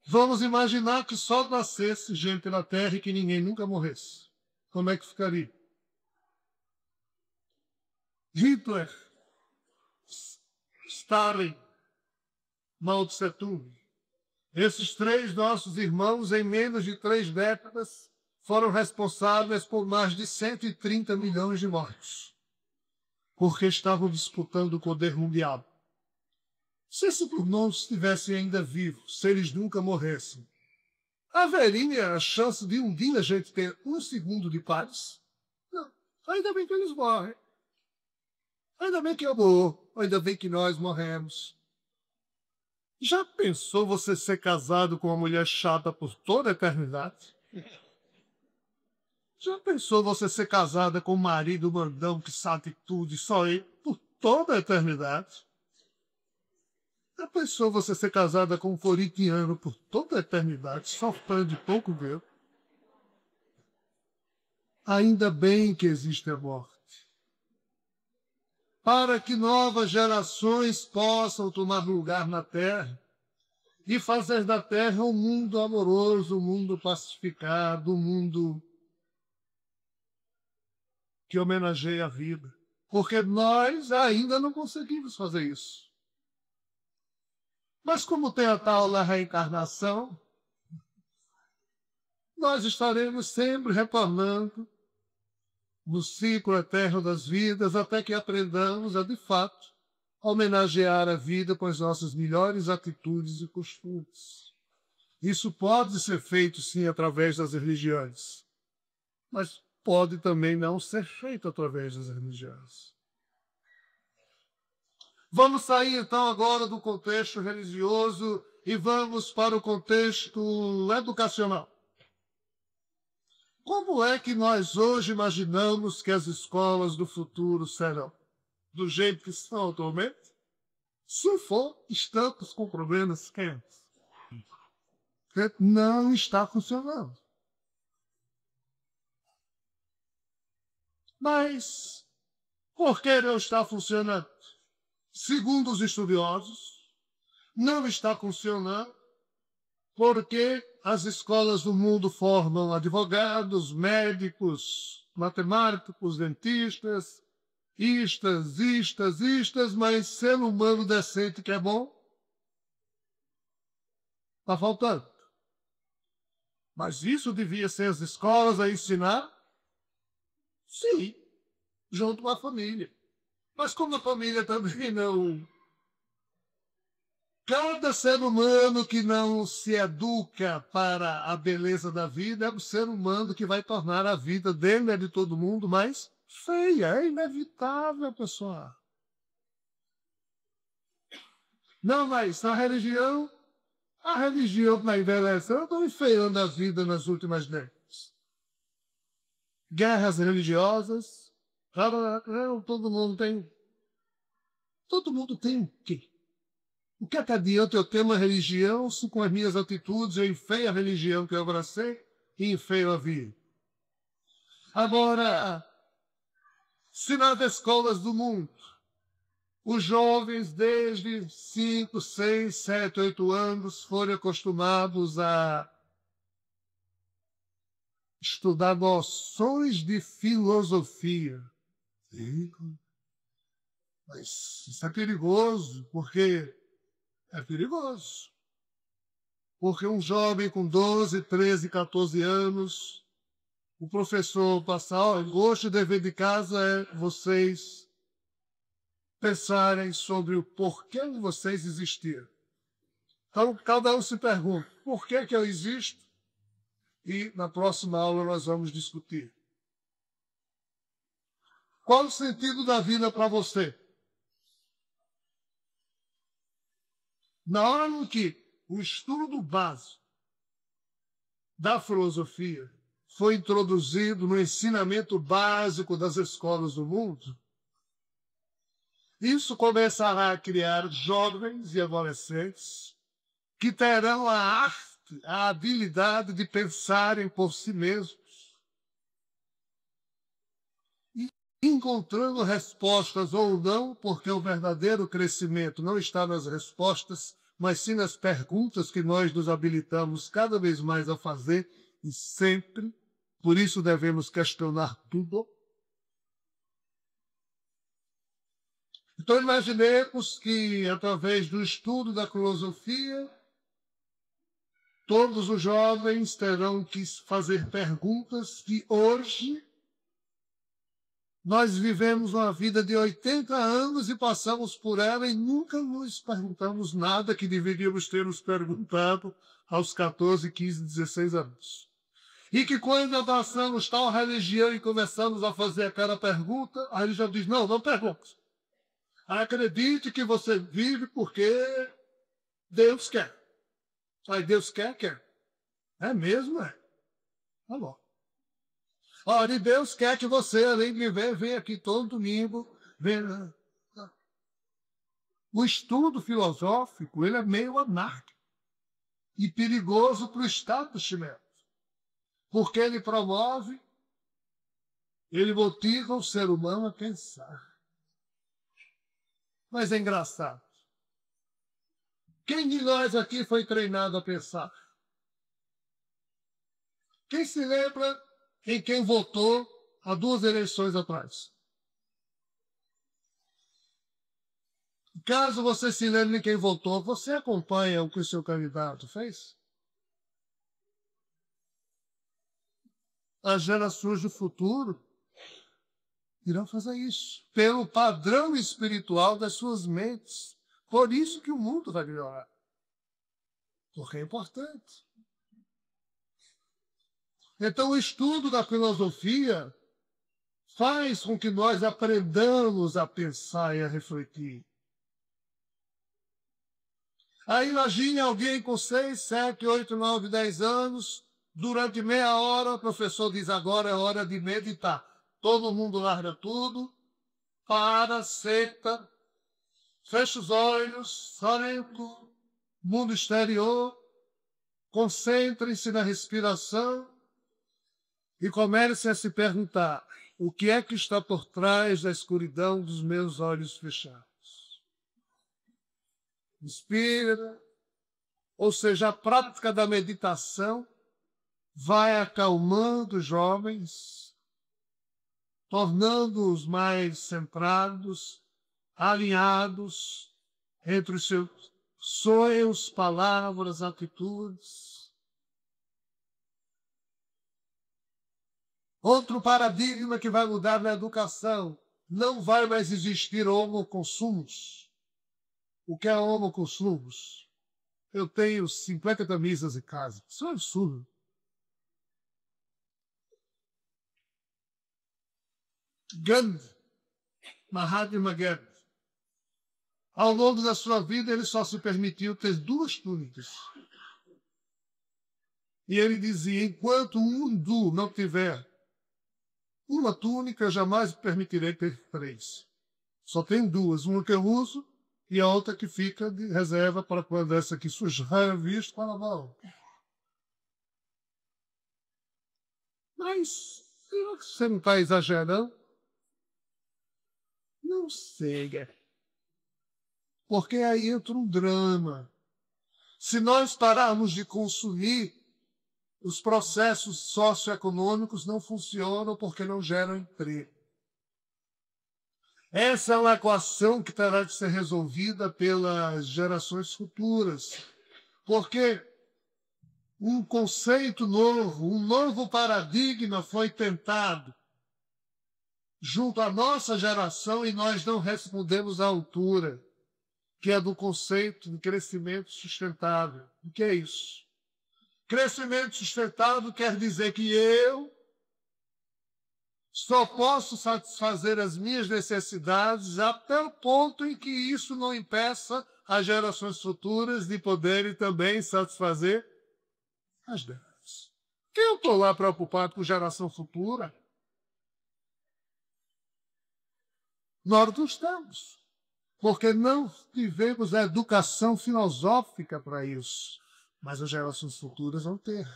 Vamos imaginar que só nascesse gente na Terra e que ninguém nunca morresse. Como é que ficaria? Hitler, Stalin, Mao Tse-tung. Esses 3 nossos irmãos, em menos de 3 décadas, foram responsáveis por mais de 130 milhões de mortes. porque estavam disputando o poder mundial. Se esses irmãos estivessem ainda vivos, se eles nunca morressem, haveria a chance de um dia a gente ter um segundo de paz? Não. Ainda bem que eles morrem. Ainda bem que eu morro. Ainda bem que nós morremos. Já pensou você ser casado com uma mulher chata por toda a eternidade? Já pensou você ser casada com um marido mandão que sabe tudo e só ele por toda a eternidade? Já pensou você ser casada com um corintiano por toda a eternidade, sofrendo de pouco Deus? Ainda bem que existe a morte, para que novas gerações possam tomar lugar na terra e fazer da terra um mundo amoroso, um mundo pacificado, um mundo que homenageia a vida. Porque nós ainda não conseguimos fazer isso. Mas como tem a tal da reencarnação, nós estaremos sempre retornando no ciclo eterno das vidas até que aprendamos a, de fato, homenagear a vida com as nossas melhores atitudes e costumes. Isso pode ser feito, sim, através das religiões, mas pode também não ser feito através das religiões. Vamos sair, então, agora do contexto religioso e vamos para o contexto educacional. Como é que nós hoje imaginamos que as escolas do futuro serão? Do jeito que estão atualmente? Se for, estamos com problemas quentes. Não está funcionando. Mas por que não está funcionando? Segundo os estudiosos, não está funcionando porque as escolas do mundo formam advogados, médicos, matemáticos, dentistas, mas ser humano decente que é bom, está faltando. Mas isso devia ser as escolas a ensinar? Sim, junto com a família. Mas como a família também não... Cada ser humano que não se educa para a beleza da vida é um ser humano que vai tornar a vida dele e de todo mundo mais feia. É inevitável, pessoal. Não, mas a religião está envelhecendo, está enfeiando a vida nas últimas décadas. Guerras religiosas, todo mundo tem... Todo mundo tem o quê? O que é que adianta eu ter uma religião se com as minhas atitudes eu enfeio a religião que eu abracei e enfeio a vida? Agora, se nas escolas do mundo os jovens desde 5, 6, 7, 8 anos forem acostumados a estudar noções de filosofia, mas isso é perigoso, porque é perigoso. Porque um jovem com 12, 13, 14 anos, o professor passar, o gosto e dever de casa é vocês pensarem sobre o porquê de vocês existirem. Então, cada um se pergunta, por que eu existo? E na próxima aula nós vamos discutir. Qual o sentido da vida para você? Na hora em que o estudo básico da filosofia foi introduzido no ensinamento básico das escolas do mundo, isso começará a criar jovens e adolescentes que terão a arte, a habilidade de pensarem por si mesmos, e encontrando respostas ou não, porque o verdadeiro crescimento não está nas respostas, mas sim nas perguntas que nós nos habilitamos cada vez mais a fazer e sempre. Por isso devemos questionar tudo. Então imaginemos que, através do estudo da filosofia, todos os jovens terão que fazer perguntas que hoje Nós vivemos uma vida de 80 anos e passamos por ela e nunca nos perguntamos nada que deveríamos ter nos perguntado aos 14, 15, 16 anos. E que quando abraçamos tal religião e começamos a fazer aquela pergunta, a religião diz, não pergunte. Acredite que você vive porque Deus quer. Aí Deus quer. É mesmo, é? Tá bom. Ora, e Deus quer que você, além de viver, venha aqui todo domingo. Venha. O estudo filosófico, ele é meio anárquico e perigoso para o establishment, porque ele promove, ele motiva o ser humano a pensar. Mas é engraçado. Quem de nós aqui foi treinado a pensar? Quem se lembra em quem votou há 2 eleições atrás? Caso você se lembre em quem votou, você acompanha o que o seu candidato fez? As gerações do futuro irão fazer isso, pelo padrão espiritual das suas mentes. Por isso que o mundo vai melhorar. Porque é importante. Então, o estudo da filosofia faz com que nós aprendamos a pensar e a refletir. Aí imagine alguém com 6, 7, 8, 9, 10 anos, durante meia hora o professor diz, agora é hora de meditar. Todo mundo larga tudo, para, senta, fecha os olhos, sorento, mundo exterior, concentre-se na respiração e comece a se perguntar, o que é que está por trás da escuridão dos meus olhos fechados? Inspira, ou seja, a prática da meditação vai acalmando os jovens, tornando-os mais centrados, alinhados entre os seus sonhos, palavras, atitudes. Outro paradigma que vai mudar na educação, não vai mais existir homoconsumos. O que é homoconsumos? Eu tenho 50 camisas em casa. Isso é um absurdo. Gandhi, Mahatma Gandhi, ao longo da sua vida, ele só se permitiu ter 2 túnicas. E ele dizia, enquanto um hindu não tiver uma túnica, jamais permitirei ter 3. Só tem 2, uma que eu uso e a outra que fica de reserva para quando essa aqui sujar, visto para lavar. Mas será que você não está exagerando? Não sei. Porque aí entra um drama. Se nós pararmos de consumir, os processos socioeconômicos não funcionam porque não geram emprego. Essa é uma equação que terá de ser resolvida pelas gerações futuras. Porque um conceito novo, um novo paradigma foi tentado junto à nossa geração e nós não respondemos à altura, que é do conceito de crescimento sustentável. O que é isso? Crescimento sustentável quer dizer que eu só posso satisfazer as minhas necessidades até o ponto em que isso não impeça as gerações futuras de poderem também satisfazer as delas. Eu estou lá preocupado com geração futura? Nós não estamos, porque não tivemos a educação filosófica para isso. Mas as gerações futuras vão ter.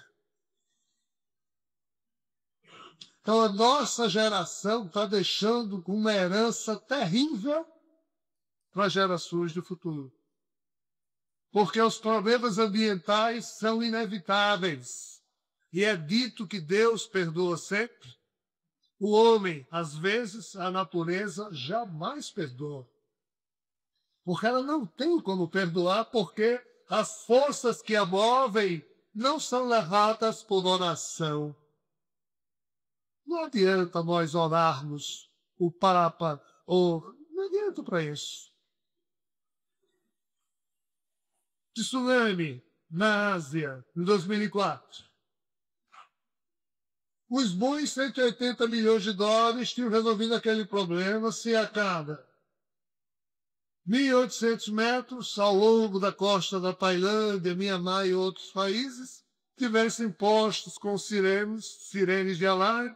Então a nossa geração está deixando uma herança terrível para as gerações do futuro. Porque os problemas ambientais são inevitáveis. E é dito que Deus perdoa sempre. O homem, às vezes, a natureza jamais perdoa. Porque ela não tem como perdoar, porque as forças que a movem não são levadas por oração. Não adianta nós orarmos o Papa, ou não adianta para isso. Tsunami na Ásia, em 2004. Os bons 180 milhões de dólares tinham resolvido aquele problema se a cada 1.800 metros ao longo da costa da Tailândia, Mianmar e outros países tivessem postos com sirenes de alarme,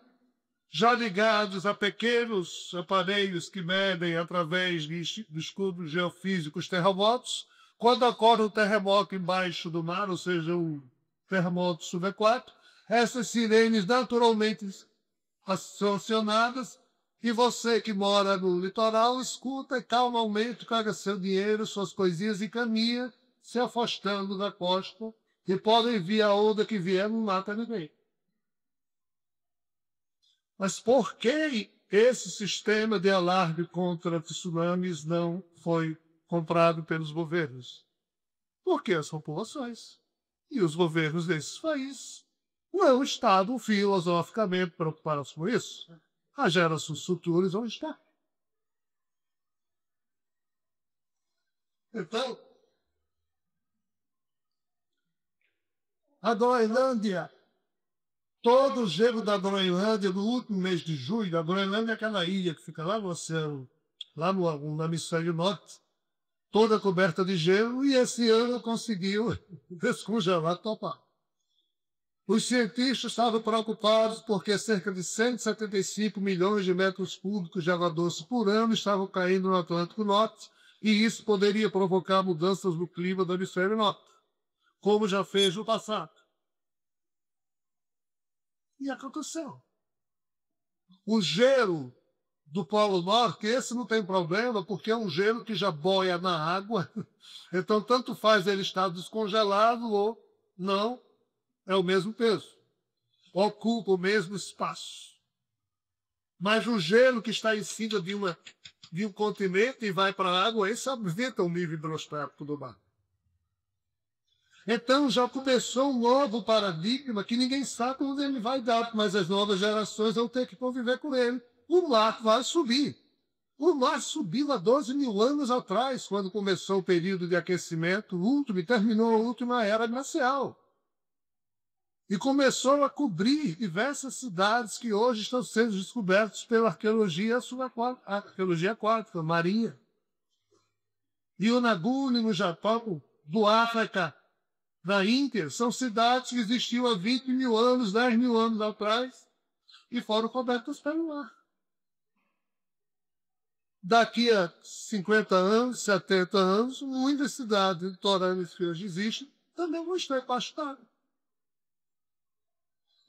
já ligados a pequenos aparelhos que medem através de escudos geofísicos terremotos. Quando ocorre um terremoto embaixo do mar, ou seja, um terremoto subaquático, essas sirenes naturalmente são acionadas e você que mora no litoral escuta e calmamente caga seu dinheiro, suas coisinhas e caminha se afastando da costa e podem vir a onda que vier, não mata ninguém. Mas por que esse sistema de alarme contra tsunamis não foi comprado pelos governos? Porque as populações e os governos desses países não estão filosoficamente preocupados com isso. As gerações futuras vão estar. Então, a Groenlândia, todo o gelo da Groenlândia, no último mês de julho, a Groenlândia é aquela ilha que fica lá no oceano, lá no hemisfério norte, toda coberta de gelo, e esse ano conseguiu descongelar total. Os cientistas estavam preocupados porque cerca de 175 milhões de metros cúbicos de água doce por ano estavam caindo no Atlântico Norte, e isso poderia provocar mudanças no clima do hemisfério norte, como já fez no passado. E aconteceu. O gelo do Polo Norte, esse não tem problema, porque é um gelo que já boia na água, então tanto faz ele estar descongelado ou não, é o mesmo peso, ocupa o mesmo espaço. Mas o gelo que está em cima de um continente e vai para a água, esse aumenta o nível hidrostático do mar. Então já começou um novo paradigma que ninguém sabe onde ele vai dar, mas as novas gerações vão ter que conviver com ele. O mar vai subir. O mar subiu há 12 mil anos atrás, quando começou o período de aquecimento último e terminou a última era glacial. E começou a cobrir diversas cidades que hoje estão sendo descobertas pela arqueologia aquática, marinha. Yonaguni, no Japão, do África, da Índia, são cidades que existiam há 20 mil anos, 10 mil anos atrás, e foram cobertas pelo mar. Daqui a 50 anos, 70 anos, muitas cidades litorâneas que hoje existem também vão estar embaixo d'água.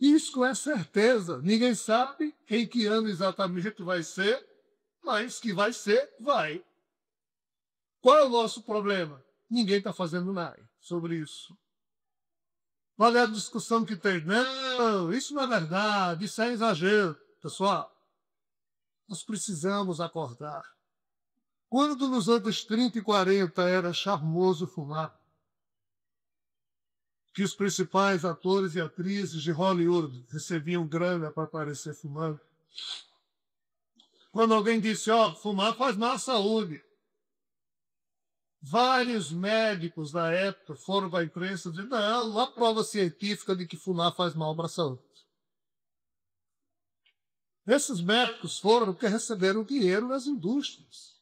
Isso é certeza. Ninguém sabe em que ano exatamente vai ser, mas que vai ser, vai. Qual é o nosso problema? Ninguém está fazendo nada sobre isso. Qual é a discussão que tem? Não, isso não é verdade, isso é exagero. Pessoal, nós precisamos acordar. Quando nos anos 30 e 40 era charmoso fumar, que os principais atores e atrizes de Hollywood recebiam grana para aparecer fumando. Quando alguém disse, fumar faz mal à saúde. Vários médicos da época foram para a imprensa e disseram, não há prova científica de que fumar faz mal para a saúde. Esses médicos foram porque receberam dinheiro das indústrias.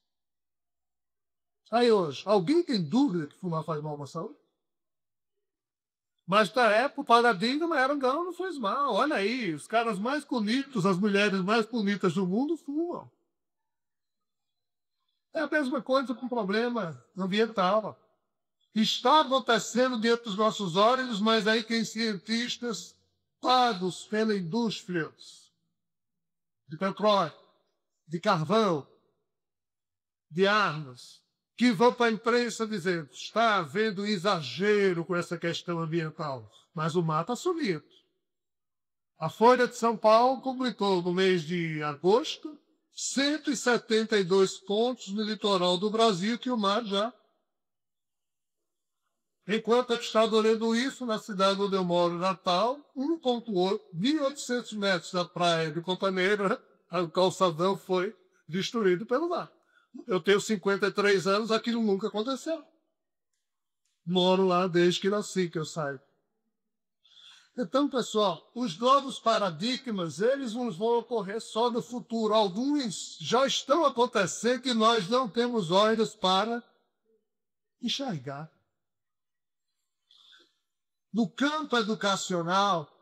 Aí hoje, alguém tem dúvida que fumar faz mal para a saúde? Mas na época o paradigma era não faz mal. Olha aí, os caras mais bonitos, as mulheres mais bonitas do mundo fumam. É a mesma coisa com o problema ambiental. Está acontecendo diante dos nossos olhos, mas aí tem cientistas pagos pela indústria de petróleo, de carvão, de armas, que vão para a imprensa dizendo está havendo exagero com essa questão ambiental, mas o mar está subindo. A Folha de São Paulo publicou no mês de agosto 172 pontos no litoral do Brasil que o mar já. Enquanto eu estava olhando isso, na cidade onde eu moro, Natal, 1,8, 1.800 metros da praia de Copaneira, O calçadão foi destruído pelo mar. Eu tenho 53 anos, aquilo nunca aconteceu. Moro lá desde que nasci, que eu saiba. Então, pessoal, os novos paradigmas, eles não vão ocorrer só no futuro. Alguns já estão acontecendo e nós não temos olhos para enxergar. No campo educacional,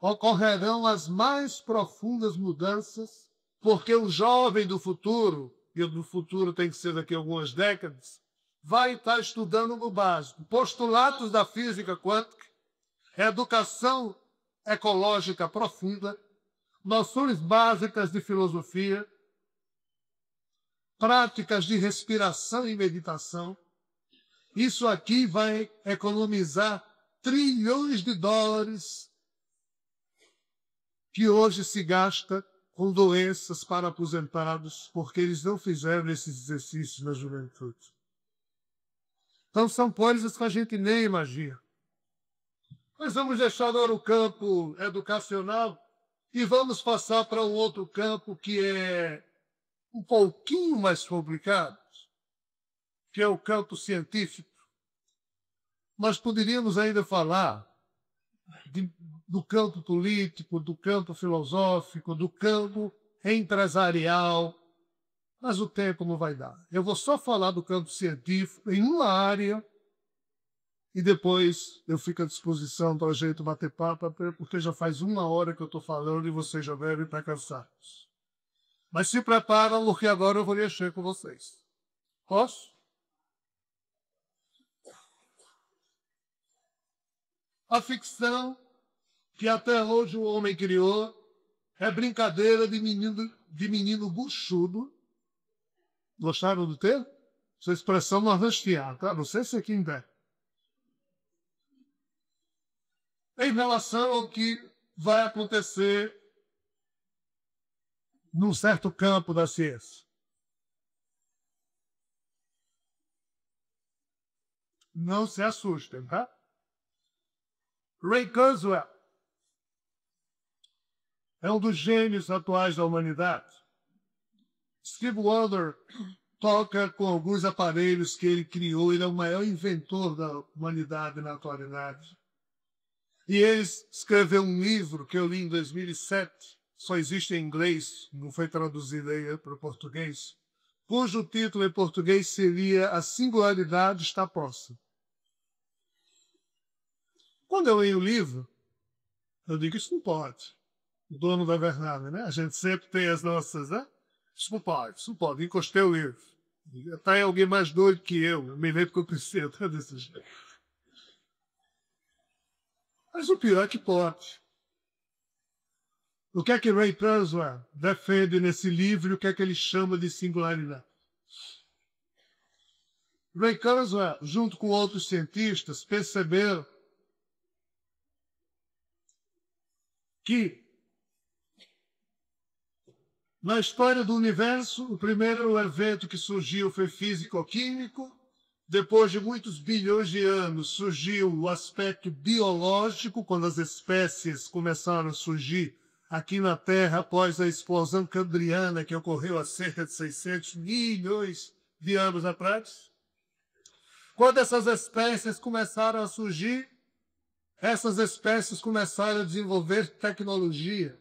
ocorrerão as mais profundas mudanças, porque o jovem do futuro, e o do futuro tem que ser daqui a algumas décadas, vai estar estudando no básico postulados da física quântica, educação ecológica profunda, noções básicas de filosofia, práticas de respiração e meditação. Isso aqui vai economizar trilhões de dólares que hoje se gasta com doenças para aposentados, porque eles não fizeram esses exercícios na juventude. Então são coisas que a gente nem imagina. Mas vamos deixar agora o campo educacional e vamos passar para um outro campo que é um pouquinho mais complicado, que é o campo científico. Nós poderíamos ainda falar do campo político, do campo filosófico, do campo empresarial, mas o tempo não vai dar. Eu vou só falar do campo científico em uma área e depois eu fico à disposição para a gente bater papo, porque já faz 1 hora que eu estou falando e vocês já devem estar cansados. Mas se preparam, porque agora eu vou mexer com vocês. Posso? A ficção que até hoje o homem criou é brincadeira de menino buchudo. Gostaram do termo? Essa expressão nordestina, tá? Não sei se aqui ainda é. Em relação ao que vai acontecer num certo campo da ciência. Não se assustem, tá? Ray Kurzweil é um dos gênios atuais da humanidade. Steve Wonder toca com alguns aparelhos que ele criou. Ele é o maior inventor da humanidade na atualidade. E ele escreveu um livro que eu li em 2007, só existe em inglês, não foi traduzido aí para o português, cujo título em português seria A Singularidade Está Próxima. Quando eu leio o livro, eu digo, isso não pode. O dono da verdade, né? A gente sempre tem as nossas, né? Isso não pode. Encostei o livro. Está alguém mais doido que eu me lembro que eu preciso, tá desse jeito. Mas o pior é que pode. O que é que Ray Kurzweil defende nesse livro e o que é que ele chama de singularidade? Ray Kurzweil, junto com outros cientistas, perceberam que na história do universo, o primeiro evento que surgiu foi físico-químico. Depois de muitos bilhões de anos, surgiu o aspecto biológico, quando as espécies começaram a surgir aqui na Terra após a explosão cambriana que ocorreu há cerca de 600 milhões de anos atrás. Quando essas espécies começaram a surgir, essas espécies começaram a desenvolver tecnologia.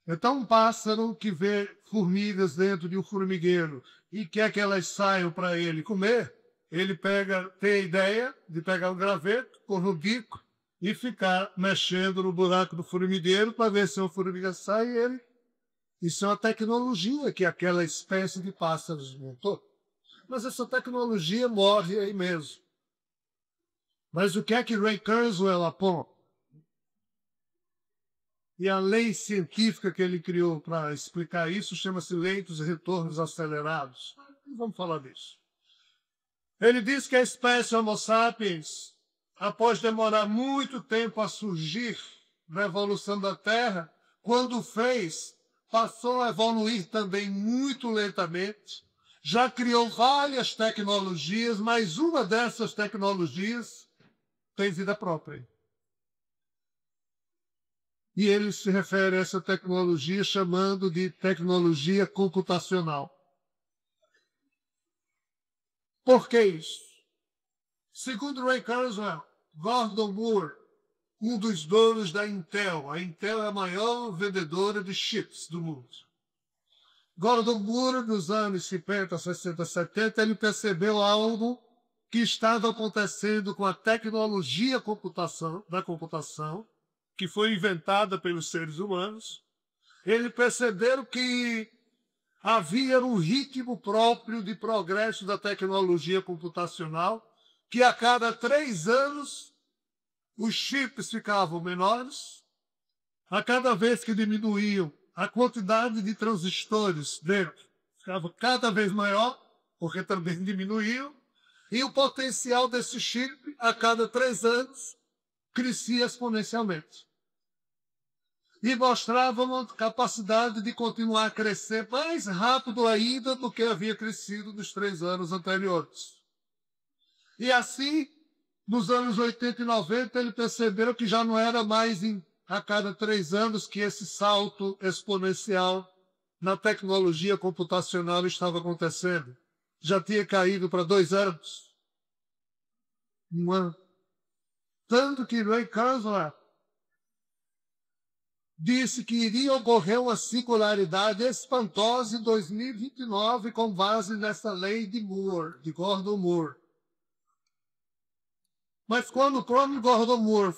Então, um pássaro que vê formigas dentro de um formigueiro e quer que elas saiam para ele comer, ele tem a ideia de pegar um graveto, pôr no bico e ficar mexendo no buraco do formigueiro para ver se uma formiga sai e ele. Isso é uma tecnologia que aquela espécie de pássaros montou. Mas essa tecnologia morre aí mesmo. Mas o que é que Ray Kurzweil aponta? E a lei científica que ele criou para explicar isso chama-se lei dos retornos acelerados. Não vamos falar disso. Ele diz que a espécie Homo sapiens, após demorar muito tempo a surgir na evolução da Terra, quando fez, passou a evoluir também muito lentamente. Já criou várias tecnologias, mas uma dessas tecnologias tem vida própria. E ele se refere a essa tecnologia chamando de tecnologia computacional. Por que isso? Segundo Ray Kurzweil, Gordon Moore, um dos donos da Intel. A Intel é a maior vendedora de chips do mundo. Gordon Moore, nos anos 50, 60, 70, ele percebeu algo que estava acontecendo com a tecnologia da computação, que foi inventada pelos seres humanos. Ele percebeu que havia um ritmo próprio de progresso da tecnologia computacional, que a cada 3 anos os chips ficavam menores, a cada vez que diminuíam, a quantidade de transistores dentro ficava cada vez maior, porque também diminuíam, e o potencial desse chip, a cada 3 anos, crescia exponencialmente. E mostrava uma capacidade de continuar a crescer mais rápido ainda do que havia crescido nos 3 anos anteriores. E assim, nos anos 80 e 90, ele percebeu que já não era mais a cada 3 anos que esse salto exponencial na tecnologia computacional estava acontecendo. Já tinha caído para 2 anos. 1 ano. Tanto que Ray Kurzweil disse que iria ocorrer uma singularidade espantosa em 2029 com base nessa lei de Moore, de Gordon Moore. Mas quando o próprio Gordon Moore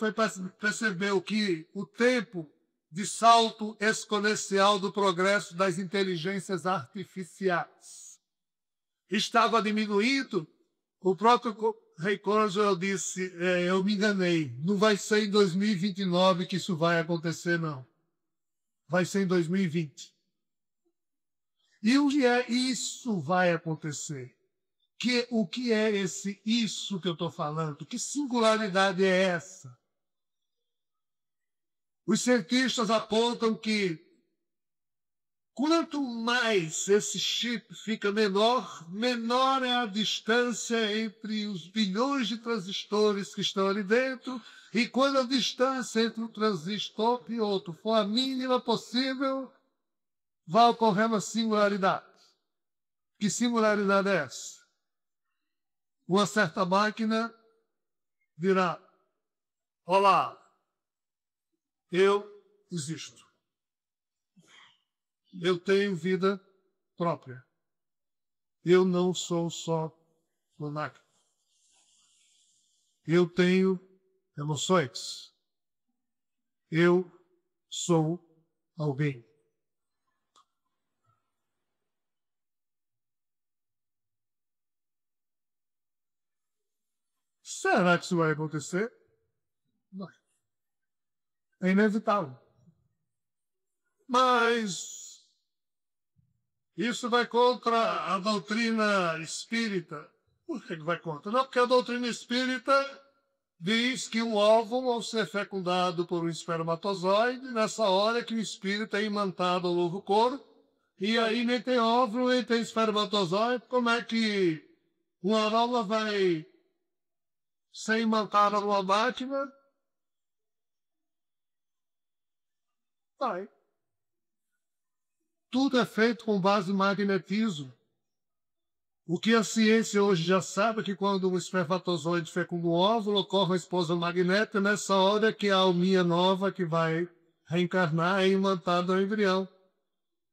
percebeu que o tempo de salto exponencial do progresso das inteligências artificiais estava diminuindo, o próprio Ray Kurzweil disse, eu me enganei, não vai ser em 2029 que isso vai acontecer, não. Vai ser em 2020. E o que é isso vai acontecer? O que é esse isso que eu estou falando? Que singularidade é essa? Os cientistas apontam que quanto mais esse chip fica menor, menor é a distância entre os bilhões de transistores que estão ali dentro, e quando a distância entre um transistor e outro for a mínima possível, vai ocorrer uma singularidade. Que singularidade é essa? Uma certa máquina dirá, olá, eu existo. Eu tenho vida própria. Eu não sou só uma máquina. Eu tenho emoções. Eu sou alguém. Será que isso vai acontecer? Não. É inevitável. Mas isso vai contra a doutrina espírita. Por que vai contra? Não, porque a doutrina espírita diz que um óvulo, ao ser fecundado por um espermatozoide, nessa hora que o espírito é imantado ao novo corpo, e aí nem tem óvulo, nem tem espermatozoide, como é que uma alma vai ser imantada numa máquina? Vai. Tudo é feito com base em magnetismo. O que a ciência hoje já sabe é que quando um espermatozoide fecunda um óvulo, ocorre uma explosão magnética, nessa hora que a alminha nova que vai reencarnar é imantada ao embrião.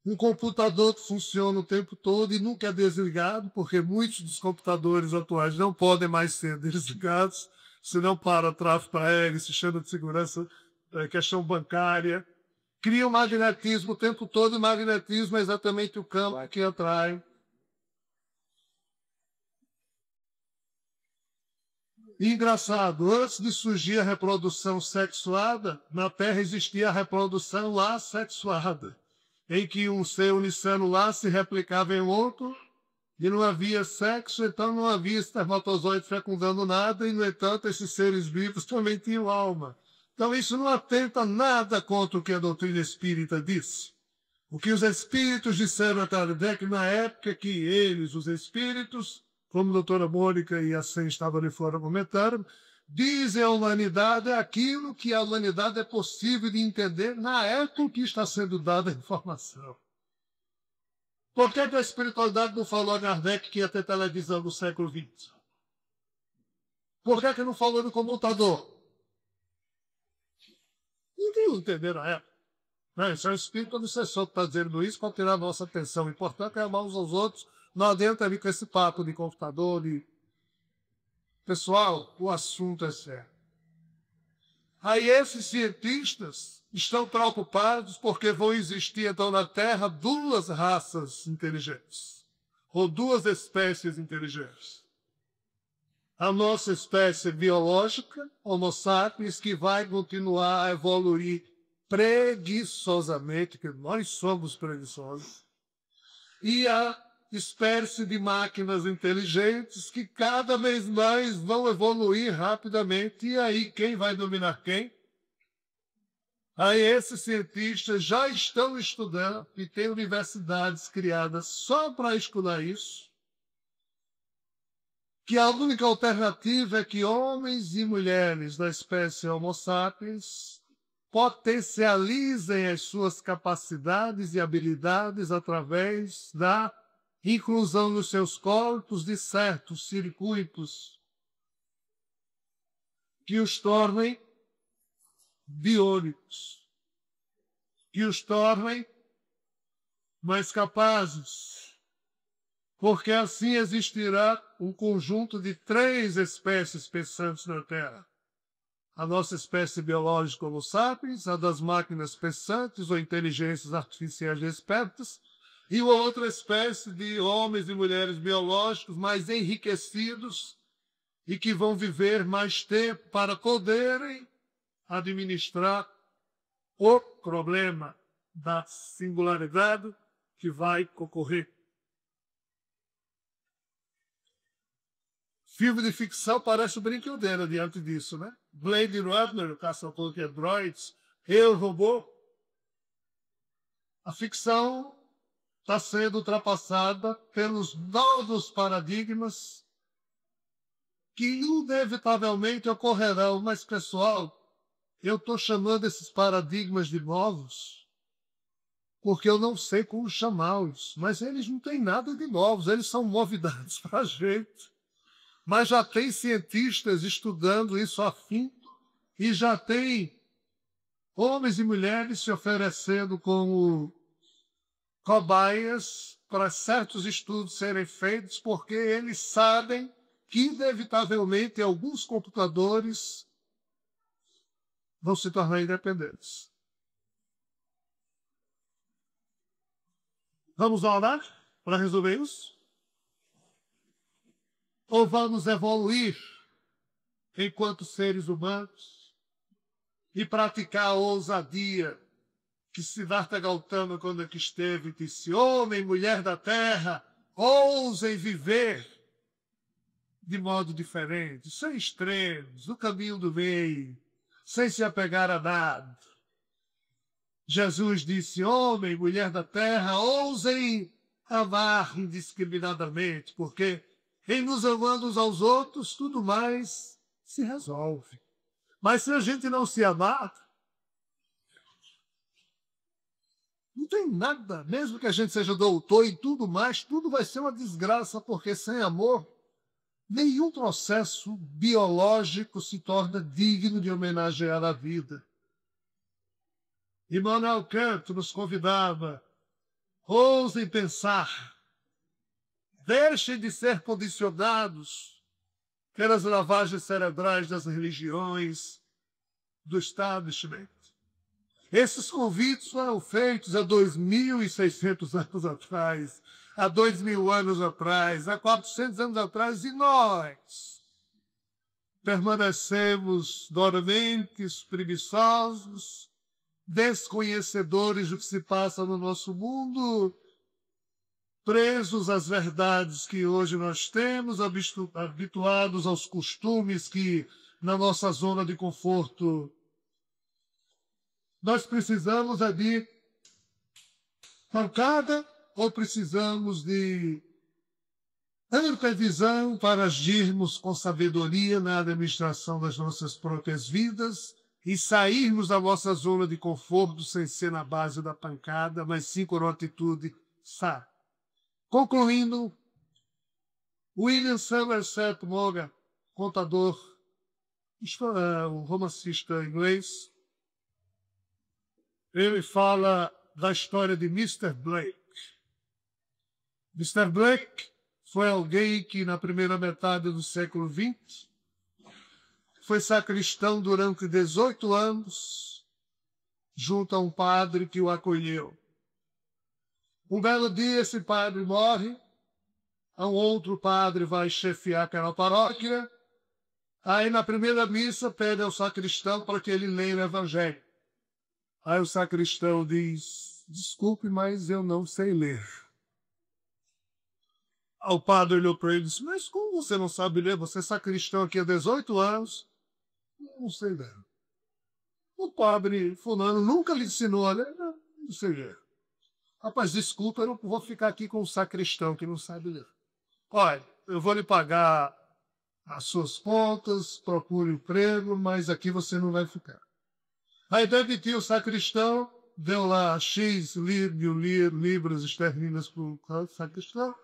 Um computador que funciona o tempo todo e nunca é desligado, porque muitos dos computadores atuais não podem mais ser desligados, senão para tráfego aéreo, sistema de segurança, questão bancária. Cria um magnetismo o tempo todo, e o magnetismo é exatamente o campo que atrai. E engraçado, antes de surgir a reprodução sexuada, na Terra existia a reprodução assexuada, em que um ser unicelular se replicava em outro, e não havia sexo, então não havia espermatozoide fecundando nada, e, no entanto, esses seres vivos também tinham alma. Então isso não atenta nada contra o que a doutrina espírita diz. O que os espíritos disseram a Kardec na época que eles, os espíritos, como a doutora Mônica e a Sen estavam ali fora comentando, dizem à humanidade aquilo que a humanidade é possível de entender na época que está sendo dada a informação. Por que a espiritualidade não falou a Kardec que ia ter televisão no século XX? Por que não falou no computador? Ninguém entendeu na época. Não, isso é o espírito obsessor que está dizendo isso para tirar a nossa atenção. O importante é amar uns aos outros. Não adianta vir com esse papo de computador. Pessoal, o assunto é sério. Aí esses cientistas estão preocupados porque vão existir então na Terra duas raças inteligentes, ou duas espécies inteligentes. A nossa espécie biológica, Homo sapiens, que vai continuar a evoluir preguiçosamente, que nós somos preguiçosos, e a espécie de máquinas inteligentes que cada vez mais vão evoluir rapidamente. E aí, quem vai dominar quem? Aí esses cientistas já estão estudando e tem universidades criadas só para estudar isso, que a única alternativa é que homens e mulheres da espécie Homo sapiens potencializem as suas capacidades e habilidades através da inclusão nos seus corpos de certos circuitos que os tornem biônicos, que os tornem mais capazes, porque assim existirá um conjunto de 3 espécies pensantes na Terra. A nossa espécie biológica Homo sapiens, a das máquinas pensantes ou inteligências artificiais expertas, e uma outra espécie de homens e mulheres biológicos mais enriquecidos e que vão viver mais tempo para poderem administrar o problema da singularidade que vai ocorrer. Filme de ficção parece brincadeira diante disso, né? Blade Runner, o caçador de androids, Eu, Robô. A ficção está sendo ultrapassada pelos novos paradigmas que inevitavelmente ocorrerão. Mas, pessoal, eu estou chamando esses paradigmas de novos porque eu não sei como chamá-los. Mas eles não têm nada de novos, eles são novidades para a gente. Mas já tem cientistas estudando isso a fim e já tem homens e mulheres se oferecendo como cobaias para certos estudos serem feitos, porque eles sabem que, inevitavelmente, alguns computadores vão se tornar independentes. Vamos orar para resolver isso? Ou vamos evoluir enquanto seres humanos e praticar a ousadia que Siddhartha Gautama, quando aqui esteve, disse: homem e mulher da terra, ousem viver de modo diferente, sem extremos, no caminho do meio, sem se apegar a nada. Jesus disse: homem e mulher da terra, ousem amar indiscriminadamente, porque em nos amando uns aos outros, tudo mais se resolve. Mas se a gente não se amar, não tem nada, mesmo que a gente seja doutor e tudo mais, tudo vai ser uma desgraça, porque sem amor, nenhum processo biológico se torna digno de homenagear a vida. Immanuel Kant nos convidava: ousem pensar, deixem de ser condicionados pelas lavagens cerebrais das religiões, do establishment. Esses convites foram feitos há 2.600 anos atrás, há 2.000 anos atrás, há 400 anos atrás, e nós permanecemos dormentes, preguiçosos, desconhecedores do que se passa no nosso mundo, presos às verdades que hoje nós temos, habituados aos costumes que, na nossa zona de conforto, nós precisamos de pancada ou precisamos de ampla visão para agirmos com sabedoria na administração das nossas próprias vidas e sairmos da nossa zona de conforto sem ser na base da pancada, mas sim com uma atitude sábia. Concluindo, William Somerset Maugham, contador, um romancista inglês, ele fala da história de Mr. Blake. Mr. Blake foi alguém que, na primeira metade do século XX, foi sacristão durante 18 anos, junto a um padre que o acolheu. Um belo dia, esse padre morre, um outro padre vai chefiar aquela paróquia, aí na primeira missa pede ao sacristão para que ele leia o evangelho. Aí o sacristão diz, desculpe, mas eu não sei ler. O padre olhou para ele e disse, mas como você não sabe ler? Você é sacristão aqui há 18 anos. Não sei ler. O padre fulano nunca lhe ensinou a ler? Não sei ler. Rapaz, desculpa, eu não vou ficar aqui com o sacristão que não sabe ler. Olha, eu vou lhe pagar as suas contas, procure emprego, mas aqui você não vai ficar. Aí demitiu o sacristão, deu lá X libras esterlinas para o sacristão.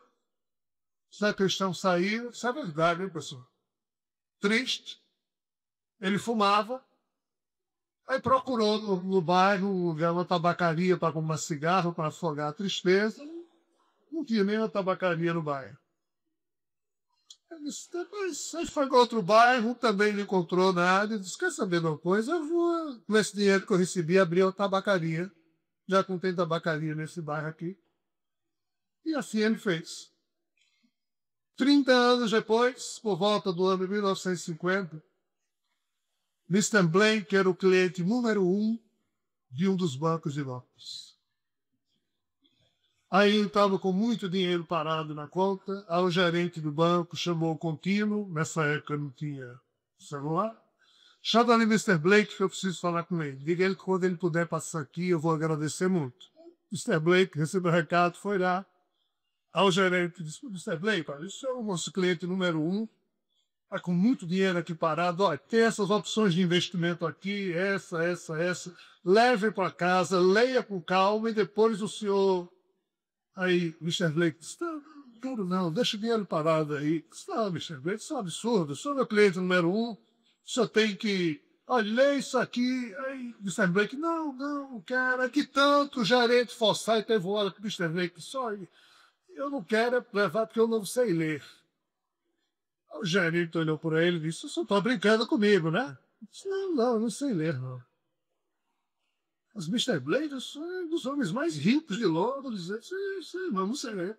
O sacristão saiu, isso é verdade, hein, pessoal? Triste. Ele fumava. Aí procurou no bairro uma tabacaria para comprar cigarro, para afogar a tristeza. Não tinha nem uma tabacaria no bairro. Ele disse, depois aí foi para outro bairro, também não encontrou nada. Ele disse, quer saber de uma coisa? Eu vou, com esse dinheiro que eu recebi, abrir uma tabacaria. Já que não tem tabacaria nesse bairro aqui. E assim ele fez. 30 anos depois, por volta do ano de 1950, Mr. Blake era o cliente número 1 de um dos bancos de Londres. Aí ele estava com muito dinheiro parado na conta, aí o gerente do banco chamou o contínuo, nessa época não tinha celular. Chama ali Mr. Blake que eu preciso falar com ele. Diga ele que quando ele puder passar aqui, eu vou agradecer muito. Mr. Blake recebeu o recado, foi lá. Aí o gerente disse, Mr. Blake, isso é o nosso cliente número 1, está com muito dinheiro aqui parado, olha, tem essas opções de investimento aqui, essa, leve para casa, leia com calma e depois o senhor... Aí Mr. Blake disse, não, deixa o dinheiro parado aí. Não, Mr. Blake, isso é um absurdo, eu sou meu cliente número 1, o senhor tem que... Olha, leia isso aqui. Aí Mr. Blake, não, cara, que tanto o gerente forçar e teve hora que o Mr. Blake disse, olha, eu não quero levar porque eu não sei ler. O gerente olhou para ele e disse, você só está brincando comigo, né? Eu disse, não, eu não sei ler, não. Mas Mr. Blake, eu sou um dos homens mais ricos de Londres. Eu disse, não sei ler.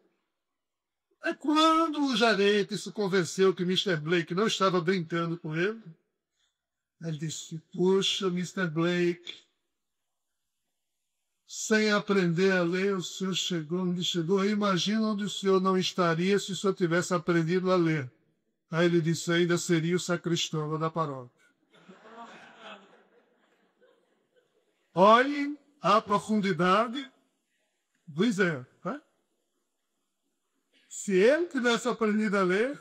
É quando o gerente se convenceu que Mr. Blake não estava brincando com ele, ele disse, puxa, Mr. Blake, sem aprender a ler, o senhor chegou onde chegou. Imagina onde o senhor não estaria se o senhor tivesse aprendido a ler. Aí ele disse, ainda seria o sacristão da paróquia. Olhem a profundidade do exemplo. Né? Se ele tivesse aprendido a ler,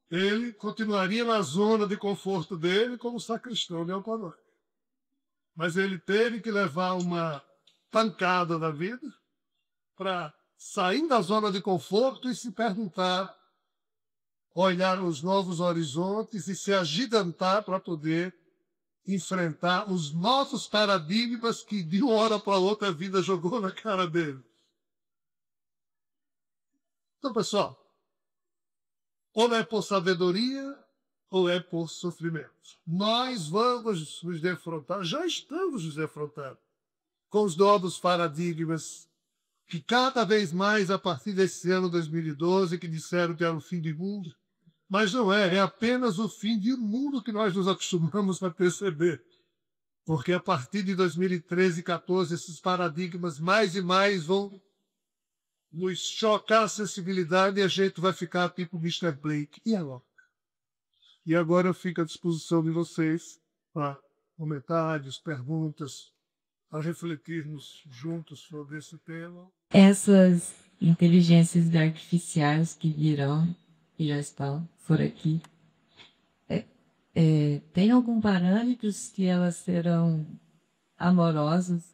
ele continuaria na zona de conforto dele como sacristão da paróquia. Mas ele teve que levar uma pancada da vida para sair da zona de conforto e se perguntar, olhar os novos horizontes e se agigantar para poder enfrentar os novos paradigmas que de uma hora para outra a vida jogou na cara dele. Então, pessoal, ou é por sabedoria ou é por sofrimento. Nós vamos nos defrontar, já estamos nos defrontando com os novos paradigmas que cada vez mais, a partir desse ano 2012, que disseram que era o fim do mundo, mas não é apenas o fim de um mundo que nós nos acostumamos a perceber. Porque a partir de 2013 e 2014, esses paradigmas mais e mais vão nos chocar a sensibilidade e a gente vai ficar tipo Mr. Blake. E agora? E agora eu fico à disposição de vocês para comentários, perguntas, para refletirmos juntos sobre esse tema. Essas inteligências artificiais que virão, que já estão por aqui. Tem algum parâmetro que elas serão amorosas?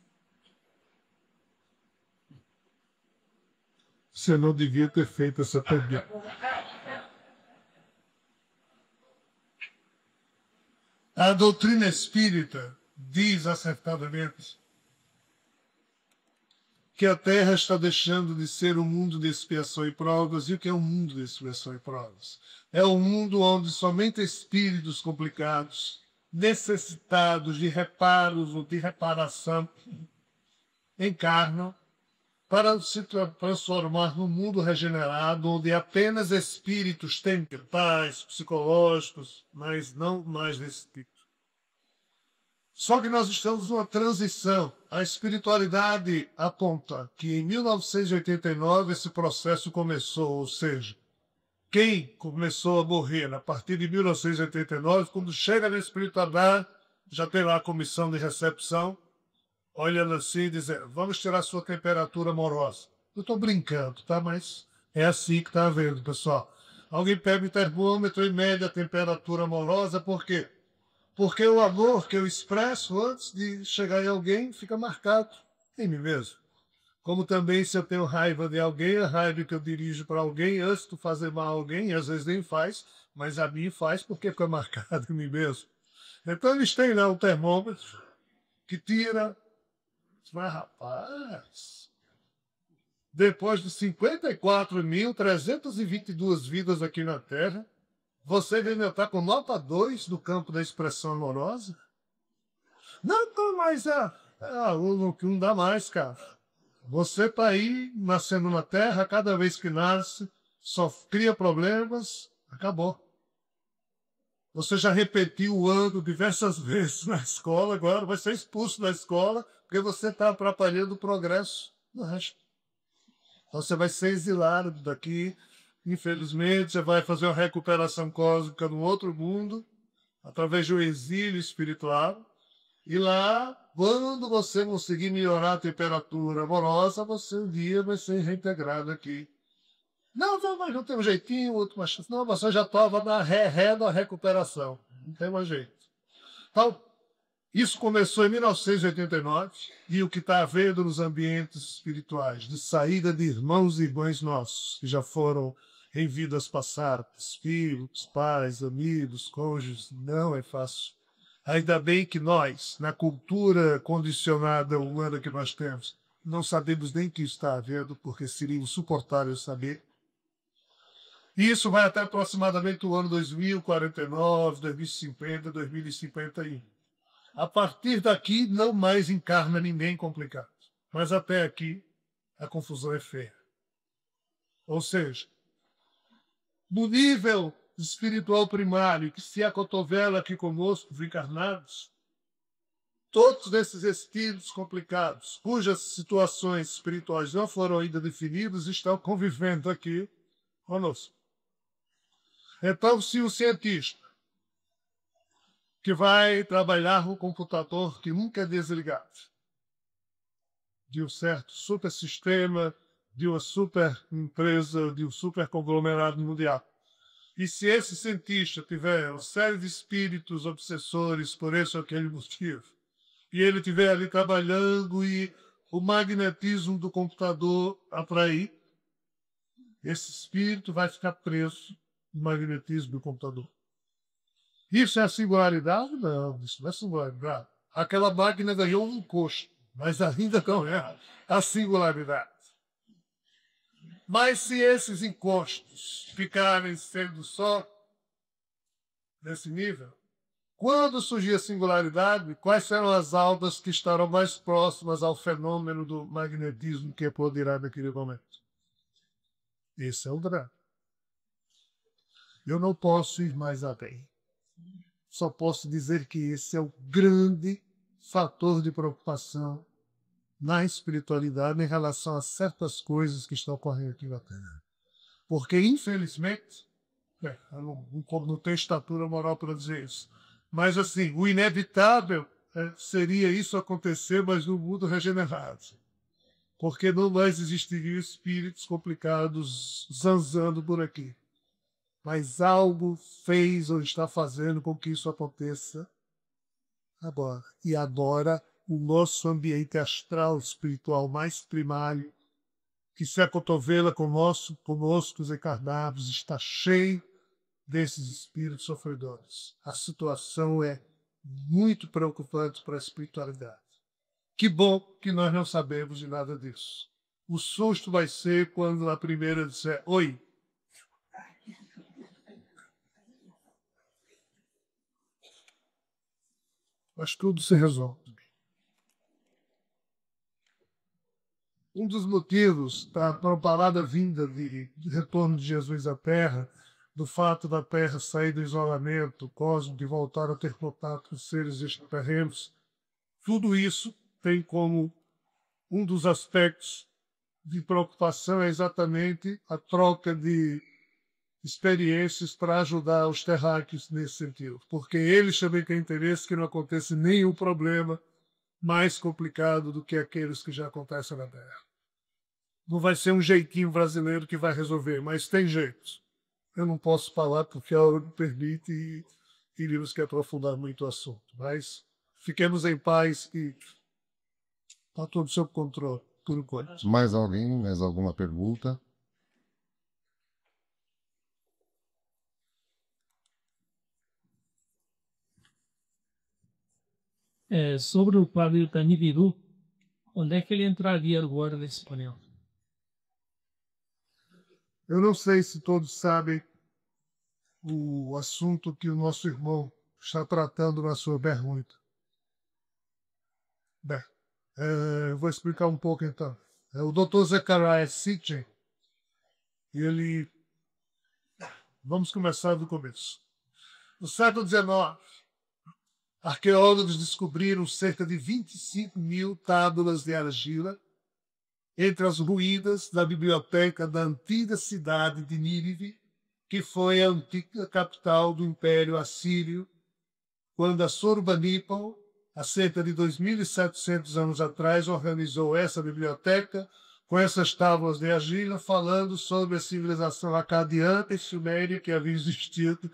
Você não devia ter feito essa pergunta. A doutrina espírita diz acertadamente que a Terra está deixando de ser um mundo de expiação e provas. E o que é um mundo de expiação e provas? É um mundo onde somente espíritos complicados, necessitados de reparos ou de reparação, encarnam para se transformar num mundo regenerado, onde apenas espíritos temperais, psicológicos, mas não mais desse tipo. Só que nós estamos numa transição. A espiritualidade aponta que em 1989 esse processo começou, ou seja, quem começou a morrer a partir de 1989, quando chega na espiritualidade, já tem lá a comissão de recepção, olhando assim e dizendo, vamos tirar sua temperatura amorosa. Eu estou brincando, tá? Mas é assim que está havendo, pessoal. Alguém pega o termômetro e mede a temperatura amorosa, por quê? Porque o amor que eu expresso antes de chegar em alguém fica marcado em mim mesmo. Como também se eu tenho raiva de alguém, a raiva que eu dirijo para alguém antes de fazer mal a alguém, e às vezes nem faz, mas a mim faz porque fica marcado em mim mesmo. Então eles têm lá um termômetro que tira. Mas rapaz, depois de 54.322 vidas aqui na Terra, você ainda está com nota 2 no campo da expressão amorosa? Não, mas não dá mais, cara. Você está aí, nascendo na Terra, cada vez que nasce, só cria problemas, acabou. Você já repetiu o ano diversas vezes na escola, agora vai ser expulso da escola, porque você está atrapalhando o progresso do resto. Então você vai ser exilado daqui. Infelizmente, você vai fazer uma recuperação cósmica no outro mundo, através de um exílio espiritual. E lá, quando você conseguir melhorar a temperatura amorosa, você um dia vai ser reintegrado aqui. Não, mas não tem um jeitinho, última chance. Não, você já estava na ré da recuperação. Não tem mais jeito. Então, isso começou em 1989 e o que está havendo nos ambientes espirituais, de saída de irmãos e irmãs nossos, que já foram em vidas passadas, filhos, pais, amigos, cônjuges, não é fácil. Ainda bem que nós, na cultura condicionada humana que nós temos, não sabemos nem o que está havendo, porque seria insuportável saber. E isso vai até aproximadamente o ano 2049, 2050, 2051. A partir daqui, não mais encarna ninguém complicado. Mas até aqui, a confusão é feia. Ou seja, no nível espiritual primário, que se acotovela aqui conosco, os encarnados, todos esses espíritos complicados, cujas situações espirituais não foram ainda definidas, estão convivendo aqui conosco. Então, se o cientista que vai trabalhar no computador que nunca é desligado, de um certo super sistema, de uma super empresa, de um super conglomerado mundial. E se esse cientista tiver uma série de espíritos obsessores por esse ou aquele motivo, e ele estiver ali trabalhando e o magnetismo do computador atrair, esse espírito vai ficar preso no magnetismo do computador. Isso é a singularidade? Não, isso não é singularidade. Aquela máquina ganhou um encosto, mas ainda não é a singularidade. Mas se esses encostos ficarem sendo só nesse nível, quando surgir a singularidade, quais serão as almas que estarão mais próximas ao fenômeno do magnetismo que poderá naquele momento? Esse é o drama. Eu não posso ir mais além. Só posso dizer que esse é o grande fator de preocupação na espiritualidade em relação a certas coisas que estão ocorrendo aqui na Terra. Porque, infelizmente, não tenho estatura moral para dizer isso, mas assim, o inevitável seria isso acontecer, mas no mundo regenerado. porque não mais existiriam espíritos complicados zanzando por aqui. Mas algo fez ou está fazendo com que isso aconteça agora. E agora o nosso ambiente astral espiritual mais primário, que se acotovela conosco os encarnados, está cheio desses espíritos sofredores. A situação é muito preocupante para a espiritualidade. Que bom que nós não sabemos de nada disso. O susto vai ser quando a primeira disser oi. Mas tudo se resolve. Um dos motivos da propalada vinda de retorno de Jesus à Terra, do fato da Terra sair do isolamento cósmico e voltar a ter contato com seres extraterrenos, tudo isso tem como um dos aspectos de preocupação é exatamente a troca de experiências para ajudar os terráqueos nesse sentido, porque eles também têm interesse que não aconteça nenhum problema mais complicado do que aqueles que já acontecem na Terra. Não vai ser um jeitinho brasileiro que vai resolver, mas tem jeito. Eu não posso falar porque a hora me permite e teríamos que aprofundar muito o assunto, mas fiquemos em paz e está tudo sob controle, por enquanto. Mais alguém? Mais alguma pergunta? Sobre o planeta Nibiru, onde é que ele entraria agora nesse painel? Eu não sei se todos sabem o assunto que o nosso irmão está tratando na sua pergunta. Bem, eu vou explicar um pouco então. O Dr. Zechariah Sitchin, ele... Vamos começar do começo. No século XIX, arqueólogos descobriram cerca de 25.000 tábuas de argila entre as ruínas da biblioteca da antiga cidade de Nínive, que foi a antiga capital do Império Assírio, quando Assurbanipal, há cerca de 2.700 anos atrás, organizou essa biblioteca com essas tábuas de argila, falando sobre a civilização acadiana e suméria que havia existido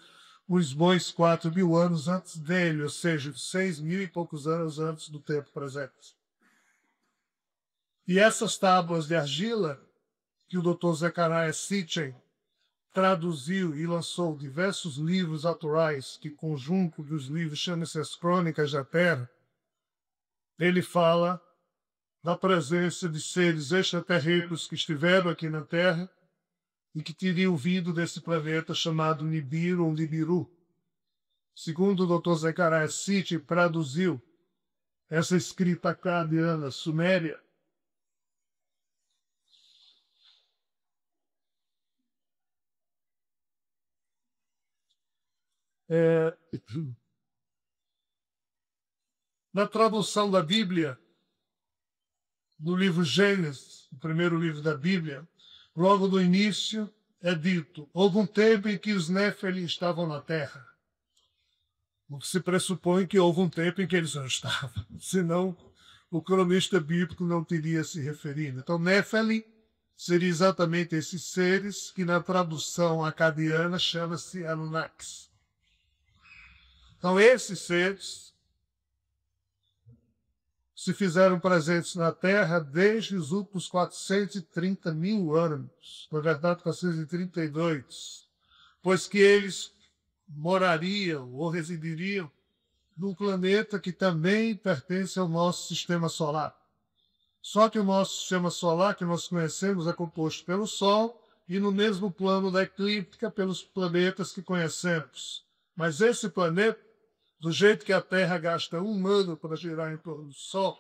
uns bons 4.000 anos antes dele, ou seja, 6.000 e poucos anos antes do tempo presente. E essas tábuas de argila, que o Dr. Zechariah Sitchin traduziu e lançou diversos livros autorais, que conjunto dos livros chama-se As Crônicas da Terra, ele fala da presença de seres extraterrenos que estiveram aqui na Terra e que teriam vindo desse planeta chamado Nibiru ou Nibiru. Segundo o Dr. Zechariah Sitchin traduziu essa escrita acadiana suméria, na tradução da Bíblia, no livro Gênesis, o primeiro livro da Bíblia, logo no início é dito: houve um tempo em que os Néfelim estavam na terra. O que se pressupõe que houve um tempo em que eles não estavam, senão o cronista bíblico não teria se referido. Então, Néfelim seria exatamente esses seres que na tradução acadiana chama-se Anunnakis. Então, esses seres se fizeram presentes na Terra desde os últimos 430.000 anos, na verdade 432, pois que eles morariam ou residiriam num planeta que também pertence ao nosso sistema solar. Só que o nosso sistema solar, que nós conhecemos, é composto pelo Sol e no mesmo plano da eclíptica pelos planetas que conhecemos. Mas esse planeta, do jeito que a Terra gasta um ano para girar em torno do Sol,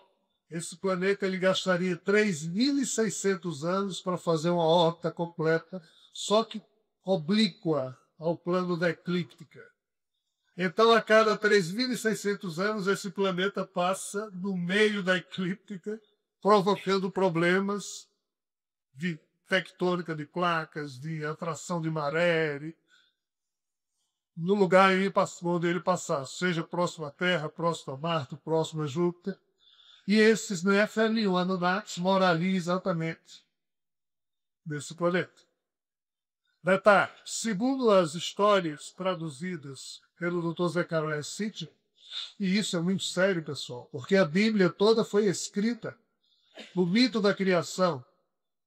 esse planeta ele gastaria 3.600 anos para fazer uma órbita completa, só que oblíqua ao plano da eclíptica. Então, a cada 3.600 anos, esse planeta passa no meio da eclíptica, provocando problemas de tectônica de placas, de atração de maré, no lugar onde ele passar, seja próximo à Terra, próximo a Marte, próximo a Júpiter. E esses Nephilim, o Anunnaki, moram ali exatamente nesse planeta. Detalhe, segundo as histórias traduzidas pelo Dr. Zecharia Sitchin, e isso é muito sério, pessoal, porque a Bíblia toda foi escrita no mito da criação,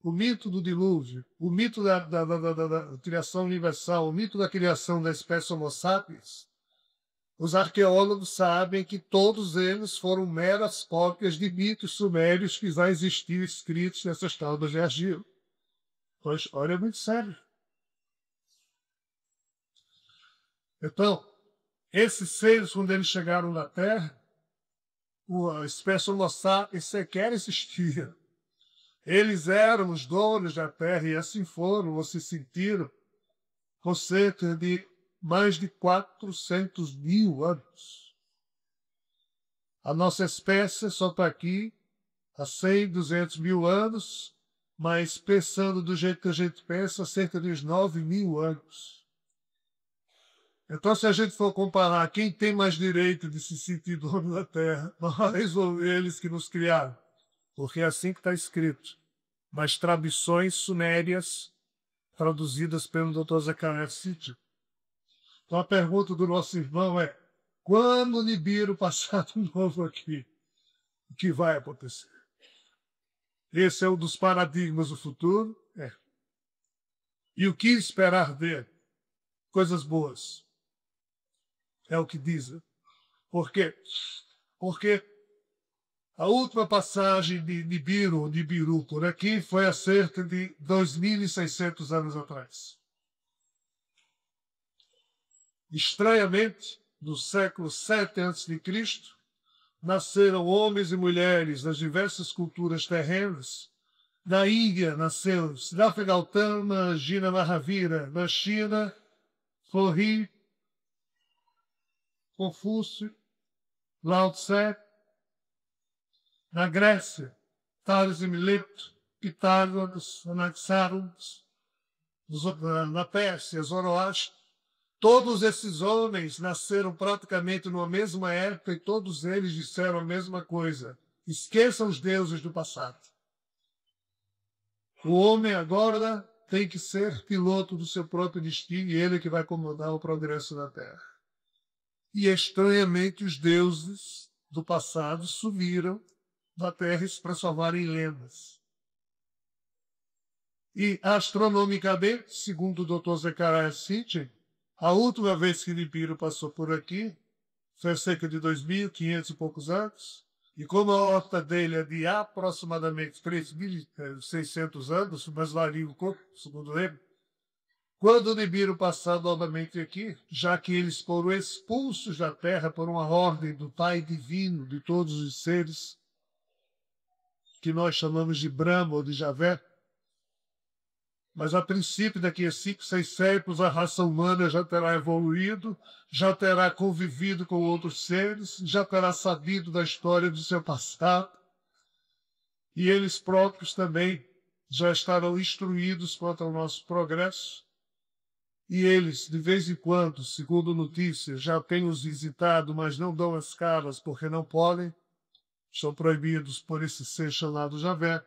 o mito do dilúvio, o mito da criação universal, o mito da criação da espécie Homo sapiens. Os arqueólogos sabem que todos eles foram meras cópias de mitos sumérios que já existiam escritos nessas tábuas de argila. Então, a história é muito séria. Então, esses seres, quando eles chegaram na Terra, a espécie Homo sapiens sequer existia. Eles eram os donos da Terra e assim foram, ou se sentiram, por cerca de mais de 400 mil anos. A nossa espécie só está aqui há 100, 200 mil anos, mas pensando do jeito que a gente pensa, cerca de uns 9 mil anos. Então, se a gente for comparar quem tem mais direito de se sentir dono da Terra, nós ou eles que nos criaram, porque é assim que está escrito, nas tradições sumérias traduzidas pelo Dr. Zecharia Sitchin. Então, a pergunta do nosso irmão é: quando o Nibiru passar de novo aqui, o que vai acontecer? Esse é um dos paradigmas do futuro. E o que esperar dele? Coisas boas. É o que dizem. Por quê? Porque a última passagem de Nibiru por aqui foi há cerca de 2.600 anos atrás. Estranhamente, no século 7 a.C., nasceram homens e mulheres das diversas culturas terrenas. Na Índia nasceu Siddhartha Gautama, Jina Mahavira. Na China, Flori, Confúcio, Lao Tse. Na Grécia, Tales e Mileto, Pitágoras, Anaxágoras. Na Pérsia, Zoroastro. Todos esses homens nasceram praticamente numa mesma época e todos eles disseram a mesma coisa: esqueçam os deuses do passado. O homem agora tem que ser piloto do seu próprio destino e ele que vai comandar o progresso da Terra. E estranhamente os deuses do passado sumiram da Terra e se transformaram em lendas. E astronomicamente, segundo o Dr. Zecharia Sitchin, a última vez que Nibiru passou por aqui foi cerca de 2.500 e poucos anos. E como a órbita dele é de aproximadamente 3.600 anos, mas varia um pouco, segundo ele, quando o Nibiru passar novamente aqui, já que eles foram expulsos da Terra por uma ordem do Pai Divino de todos os seres, que nós chamamos de Brahma ou de Javé, mas a princípio, daqui a 5, 6 séculos, a raça humana já terá evoluído, já terá convivido com outros seres, já terá sabido da história do seu passado, e eles próprios também já estarão instruídos quanto ao nosso progresso. E eles, de vez em quando, segundo notícias, já têm os visitado, mas não dão as caras porque não podem, são proibidos por esse ser chamado Javé.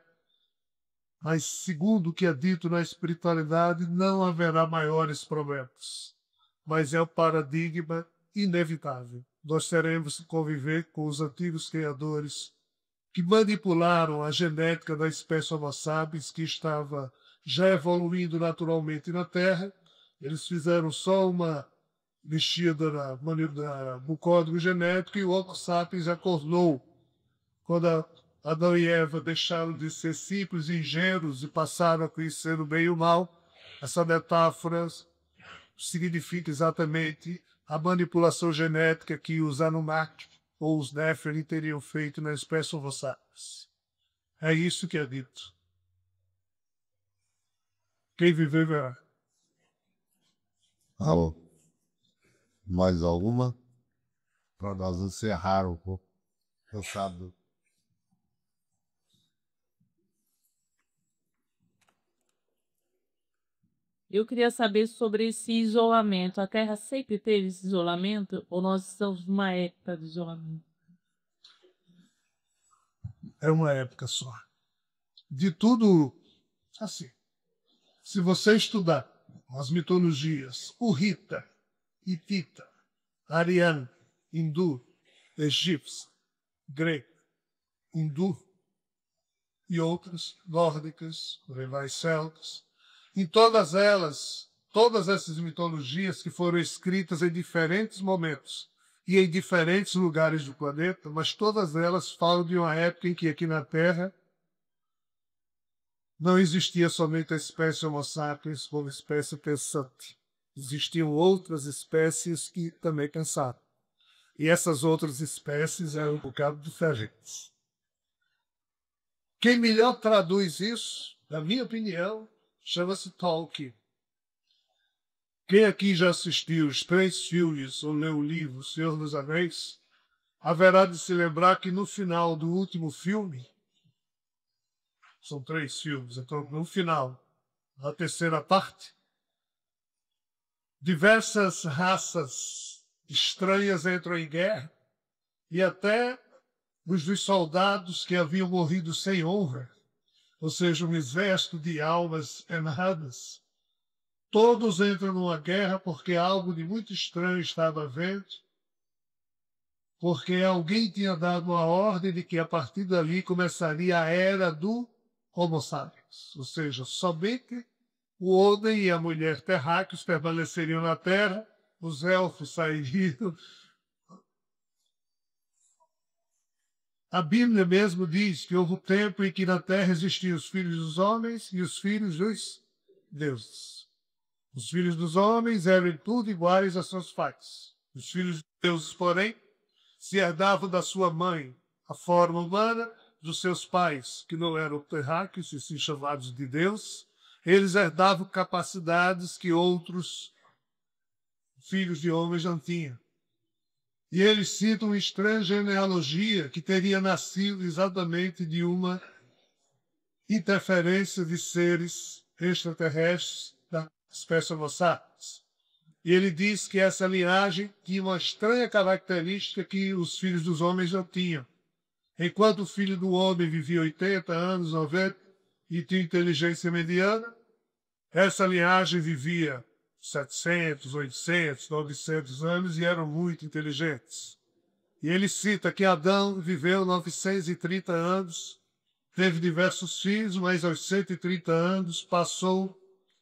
Mas, segundo o que é dito na espiritualidade, não haverá maiores problemas. Mas é o paradigma inevitável. Nós teremos que conviver com os antigos criadores que manipularam a genética da espécie Homo sapiens, que estava já evoluindo naturalmente na Terra. Eles fizeram só uma mexida no código genético e o Homo sapiens acordou quando Adão e Eva deixaram de ser simples e ingênuos e passaram a conhecer o bem e o mal. Essa metáfora significa exatamente a manipulação genética que os Anunnaki ou os Nephilim teriam feito na espécie Homo sapiens. É isso que é dito. Quem viver verá. Alô. Mais alguma? Para nós encerrar um pouco. Cansado. Eu queria saber sobre esse isolamento. A Terra sempre teve esse isolamento ou nós estamos numa época de isolamento? é uma época só. De tudo, assim, se você estudar as mitologias, o Rita, hitita, ariano, hindu, egípcio, grego, hindu e outras, nórdicas, rivais celtas, em todas elas, todas essas mitologias que foram escritas em diferentes momentos e em diferentes lugares do planeta, mas todas elas falam de uma época em que aqui na Terra não existia somente a espécie Homo sapiens como espécie pensante. Existiam outras espécies que também pensaram. E essas outras espécies eram um bocado diferentes. Quem melhor traduz isso, na minha opinião, chama-se Tolkien. Quem aqui já assistiu os 3 filmes ou leu o livro Senhor dos Anéis, haverá de se lembrar que no final do último filme, são 3 filmes, então no final, na terceira parte, diversas raças estranhas entram em guerra e até os dos soldados que haviam morrido sem honra, ou seja, um exército de almas erradas, todos entram numa guerra porque algo de muito estranho estava havendo, porque alguém tinha dado uma ordem de que a partir dali começaria a era do Homo sapiens, ou seja, somente o homem e a mulher terráqueos permaneceriam na Terra, os elfos sairiam. A Bíblia mesmo diz que houve um tempo em que na Terra existiam os filhos dos homens e os filhos dos deuses. Os filhos dos homens eram em tudo iguais a seus pais. Os filhos dos deuses, porém, se herdavam da sua mãe a forma humana, dos seus pais, que não eram terráqueos, e sim chamados de Deus, eles herdavam capacidades que outros filhos de homens não tinham. E eles citam uma estranha genealogia que teria nascido exatamente de uma interferência de seres extraterrestres da espécie Homo sapiens. E ele diz que essa linhagem tinha uma estranha característica que os filhos dos homens não tinham. Enquanto o filho do homem vivia 80 anos, 90, e tinha inteligência mediana, essa linhagem vivia 700, 800, 900 anos e eram muito inteligentes. E ele cita que Adão viveu 930 anos, teve diversos filhos, mas aos 130 anos passou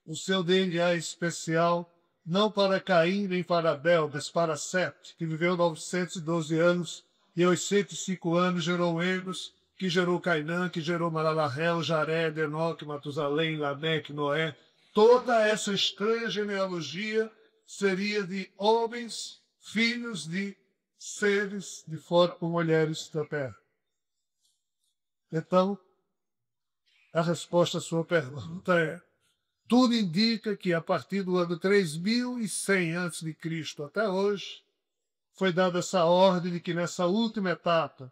o seu DNA especial não para Caim nem para Abel, mas para Sete, que viveu 912 anos e aos 105 anos gerou Enos, que gerou Cainã, que gerou Malalahel, Jared, Enoque, Matusalém, Lameque, Noé. Toda essa estranha genealogia seria de homens, filhos de seres de fora por mulheres da terra. Então, a resposta à sua pergunta é: tudo indica que a partir do ano 3100 a.C. até hoje, foi dada essa ordem de que nessa última etapa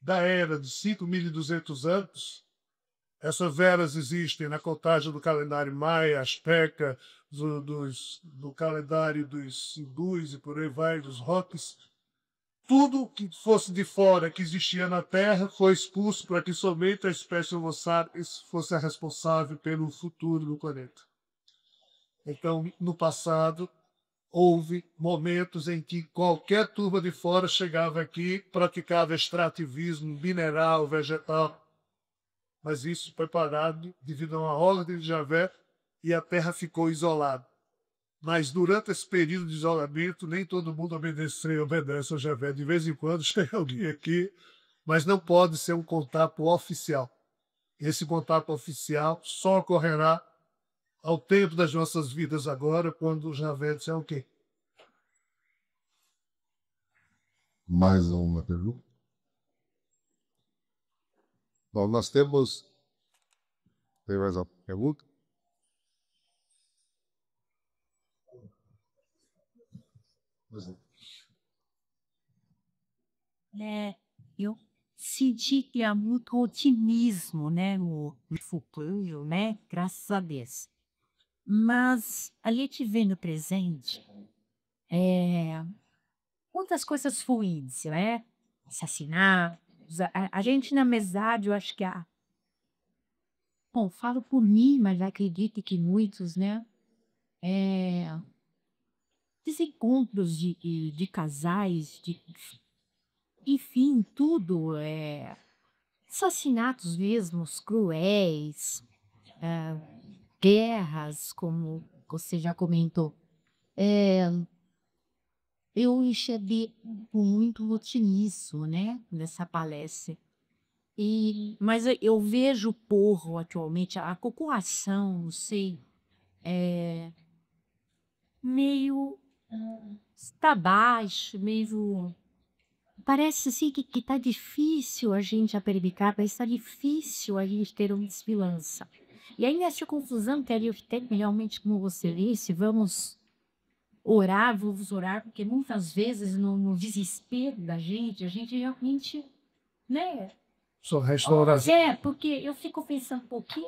da era de 5.200 anos, essas eras existem na contagem do calendário maia, asteca, do calendário dos hindus e por aí vai, dos Hopis. Tudo que fosse de fora, que existia na Terra, foi expulso para que somente a espécie Homo sapiens fosse a responsável pelo futuro do planeta. Então, no passado, houve momentos em que qualquer turma de fora chegava aqui, praticava extrativismo mineral, vegetal, mas isso foi parado devido a uma ordem de Javé e a terra ficou isolada. Mas durante esse período de isolamento, nem todo mundo obedece ao Javé. De vez em quando chega alguém aqui, mas não pode ser um contato oficial. Esse contato oficial só ocorrerá ao tempo das nossas vidas agora, quando o Javé disser o quê? Mais uma pergunta. Bom, nós temos... Tem mais uma pergunta? Eu senti que há muito otimismo, né, no futuro, né, graças a Deus. Mas a gente vê no presente muitas coisas ruins, né? Assassinato, A gente na mesada, eu acho que bom, falo por mim, mas acredito que muitos, né? Desencontros de casais, enfim, tudo, assassinatos mesmo, cruéis, guerras, como você já comentou. Eu enxerguei com muito otimismo, né, nessa palestra. Mas eu vejo o povo atualmente, a população, não sei, meio está baixo, meio. Parece assim que tá difícil a gente aperbicar, parece que tá difícil a gente ter uma esperança. E aí nessa confusão que eu tenho realmente, como você disse, vamos orar, porque muitas vezes no desespero da gente, a gente realmente, né? Só resta oração. Porque eu fico pensando, porque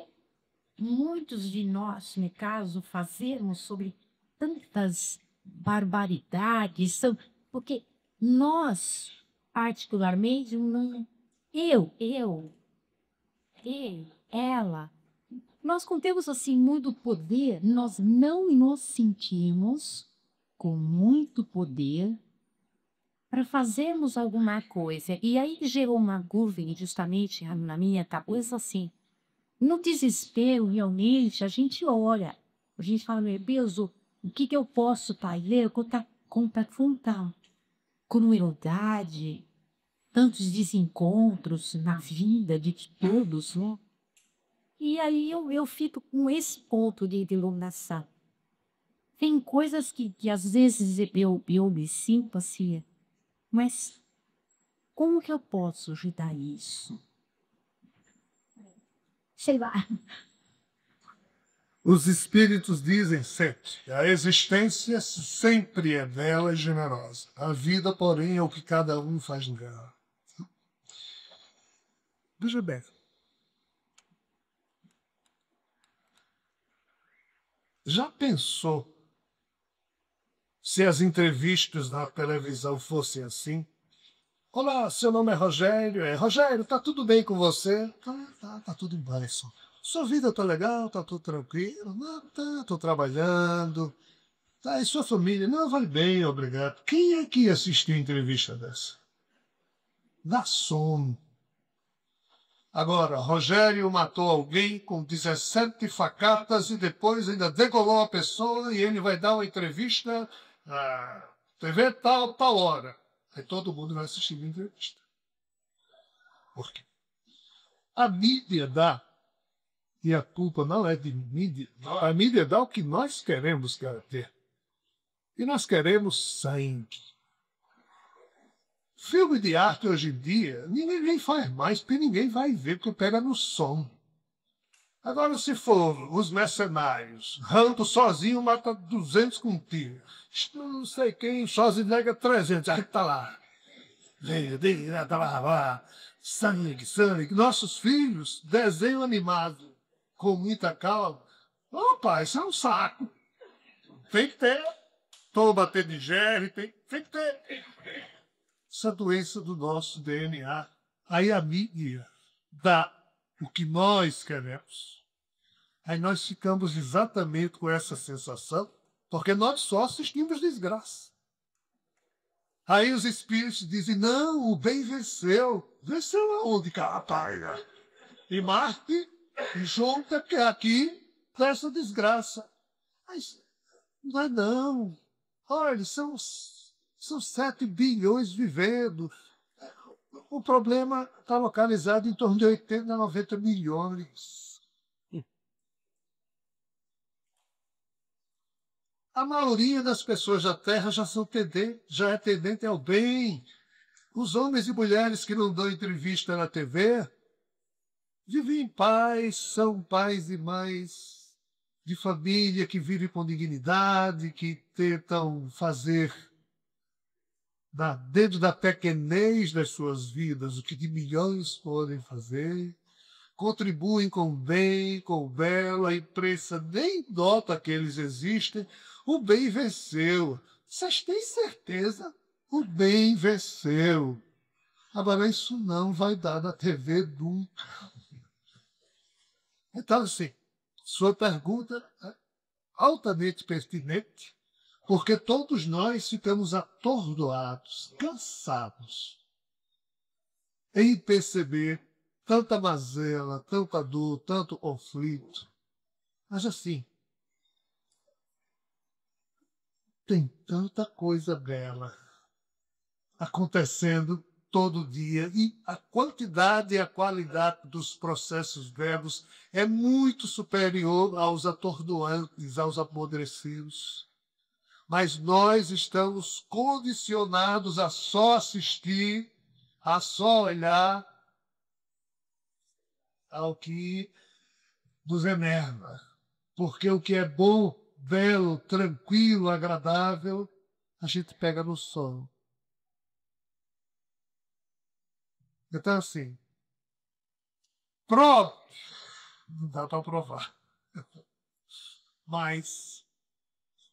muitos de nós, no caso, fazemos sobre tantas barbaridades, porque nós, particularmente, não, ela, nós contemos assim muito poder, nós não nos sentimos com muito poder para fazermos alguma coisa. E aí gerou uma dúvida justamente na minha cabeça assim, no desespero, realmente, a gente olha, a gente fala, meu Deus, o que eu posso fazer contra tanta crueldade, tantos desencontros na vida de todos, né? E aí eu fico com esse ponto de iluminação. Tem coisas que às vezes eu me sinto assim, mas como que eu posso ajudar isso? Sei lá. Os espíritos dizem sempre que a existência sempre é bela e generosa. A vida, porém, é o que cada um faz nela. Veja bem. Já pensou se as entrevistas na televisão fossem assim? Olá, seu nome é Rogério. Rogério, tá tudo bem com você? Tá tudo em paz. Sua vida tá legal, tá tudo tranquilo? Não, tô trabalhando. Tá, e sua família? Não, vai bem, obrigado. Quem é que ia assistir a entrevista dessa? Dá sono. Agora, Rogério matou alguém com 17 facadas e depois ainda degolou a pessoa e ele vai dar uma entrevista na TV tal hora. Aí todo mundo vai assistir a entrevista. Por quê? A mídia dá, e a culpa não é de mídia, a mídia dá o que nós queremos ter. E nós queremos sangue. Filme de arte hoje em dia, ninguém faz mais, porque ninguém vai ver, porque pega no som. Agora, se for os mercenários, Rambo sozinho mata 200 com um tiro. Não sei quem, Schwarzenegger 300, aí tá lá. Sangue. Nossos filhos, desenho animado, com muita calma. Opa, isso é um saco. Tem que ter. Toma bater de gel, tem que ter. Essa doença do nosso DNA. Aí a mídia dá o que nós queremos. Aí nós ficamos exatamente com essa sensação, porque nós só assistimos desgraça. Aí os espíritos dizem, não, o bem venceu. Venceu aonde, cara? Em Marte, em Júpiter, porque aqui dá essa desgraça. Mas não é não. Olha, são 7 bilhões vivendo. O problema está localizado em torno de 80 a 90 milhões. A maioria das pessoas da Terra já é tendente ao bem. Os homens e mulheres que não dão entrevista na TV vivem em paz, são pais e mães de família que vivem com dignidade, que tentam fazer dentro da pequenez das suas vidas o que de milhões podem fazer. Contribuem com o bem, com o belo, a imprensa nem nota que eles existem. O bem venceu. Vocês têm certeza? O bem venceu. Agora, isso não vai dar na TV nunca. Então, assim, sua pergunta é altamente pertinente, porque todos nós ficamos atordoados, cansados, em perceber tanta mazela, tanta dor, tanto conflito. Mas, assim, tem tanta coisa bela acontecendo todo dia, e a quantidade e a qualidade dos processos belos é muito superior aos atordoantes, aos apodrecidos. Mas nós estamos condicionados a só assistir, a só olhar ao que nos enerva. Porque o que é bom, belo, tranquilo, agradável, a gente pega no sono. Então, assim, pronto, não dá para provar. Mas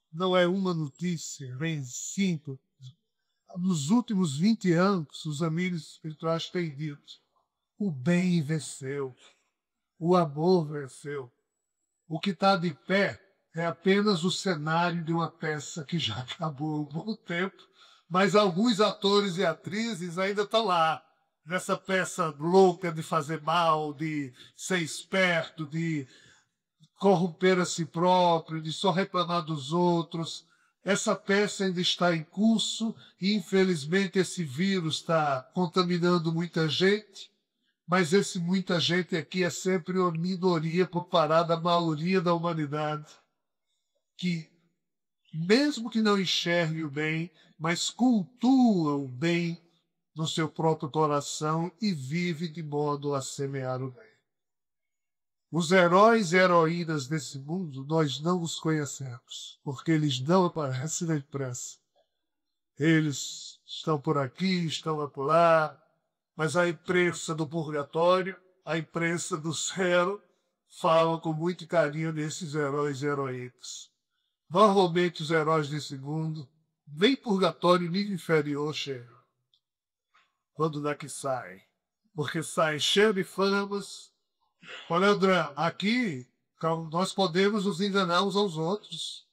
não é uma notícia, vem cinco. Nos últimos 20 anos, os amigos espirituais têm dito: o bem venceu, o amor venceu. O que está de pé é apenas o cenário de uma peça que já acabou há um bom tempo, mas alguns atores e atrizes ainda estão lá, nessa peça louca de fazer mal, de ser esperto, de corromper a si próprio, de só reclamar dos outros. Essa peça ainda está em curso e, infelizmente, esse vírus está contaminando muita gente, mas esse muita gente aqui é sempre uma minoria comparada à maioria da humanidade, que, mesmo que não enxergue o bem, mas cultua o bem no seu próprio coração e vive de modo a semear o bem. Os heróis e heroínas desse mundo, nós não os conhecemos, porque eles não aparecem na imprensa. Eles estão por aqui, estão por lá, mas a imprensa do purgatório, a imprensa do céu, fala com muito carinho desses heróis e heroínas. Normalmente os heróis desse mundo, nem purgatório, nível inferior chegam. Quando daqui saem. Porque saem cheios de famas. Olha, André, aqui nós podemos nos enganar uns aos outros.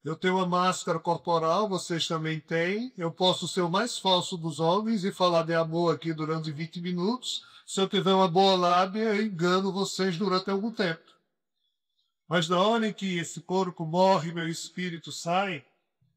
Eu tenho uma máscara corporal, vocês também têm. Eu posso ser o mais falso dos homens e falar de amor aqui durante 20 minutos. Se eu tiver uma boa lábia, eu engano vocês durante algum tempo. Mas na hora em que esse corpo morre, meu espírito sai,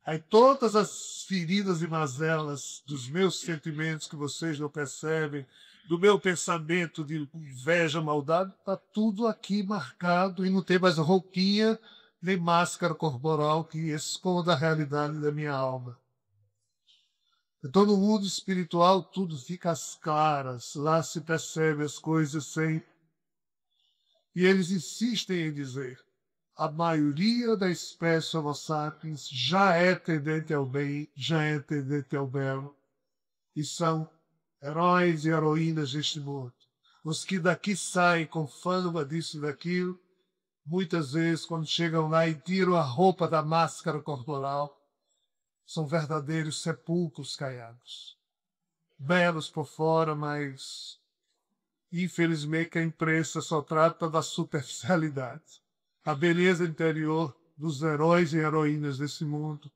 aí todas as feridas e mazelas dos meus sentimentos que vocês não percebem, do meu pensamento de inveja, maldade, está tudo aqui marcado e não tem mais roupinha nem máscara corporal que esconda a realidade da minha alma. Então, no mundo espiritual, tudo fica às claras, lá se percebe as coisas sem... E eles insistem em dizer: a maioria da espécie Homo sapiens já é tendente ao bem, já é tendente ao belo, e são heróis e heroínas deste mundo. Os que daqui saem com fama disso e daquilo, muitas vezes, quando chegam lá e tiram a roupa da máscara corporal, são verdadeiros sepulcros caiados. Belos por fora, mas, infelizmente, a imprensa só trata da superficialidade. A beleza interior dos heróis e heroínas desse mundo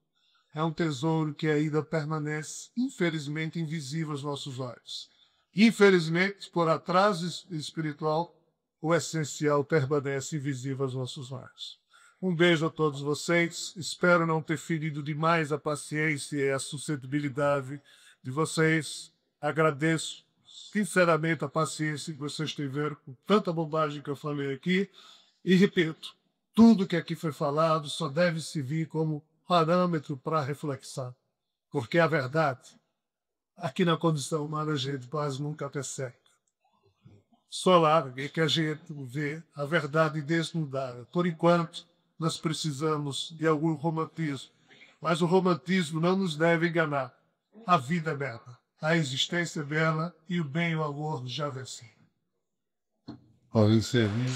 é um tesouro que ainda permanece, infelizmente, invisível aos nossos olhos. Infelizmente, por atraso espiritual, o essencial permanece invisível aos nossos olhos. Um beijo a todos vocês. Espero não ter ferido demais a paciência e a suscetibilidade de vocês. Agradeço sinceramente a paciência que vocês tiveram com tanta bobagem que eu falei aqui. E repito, tudo que aqui foi falado só deve servir como parâmetro para reflexão. Porque a verdade, aqui na condição humana, a gente quase nunca percebe. Só lá é que a gente vê a verdade desnudada. Por enquanto, nós precisamos de algum romantismo. Mas o romantismo não nos deve enganar. A vida é bela, a existência é bela e o bem e o amor já vencem. Ó, encerrei.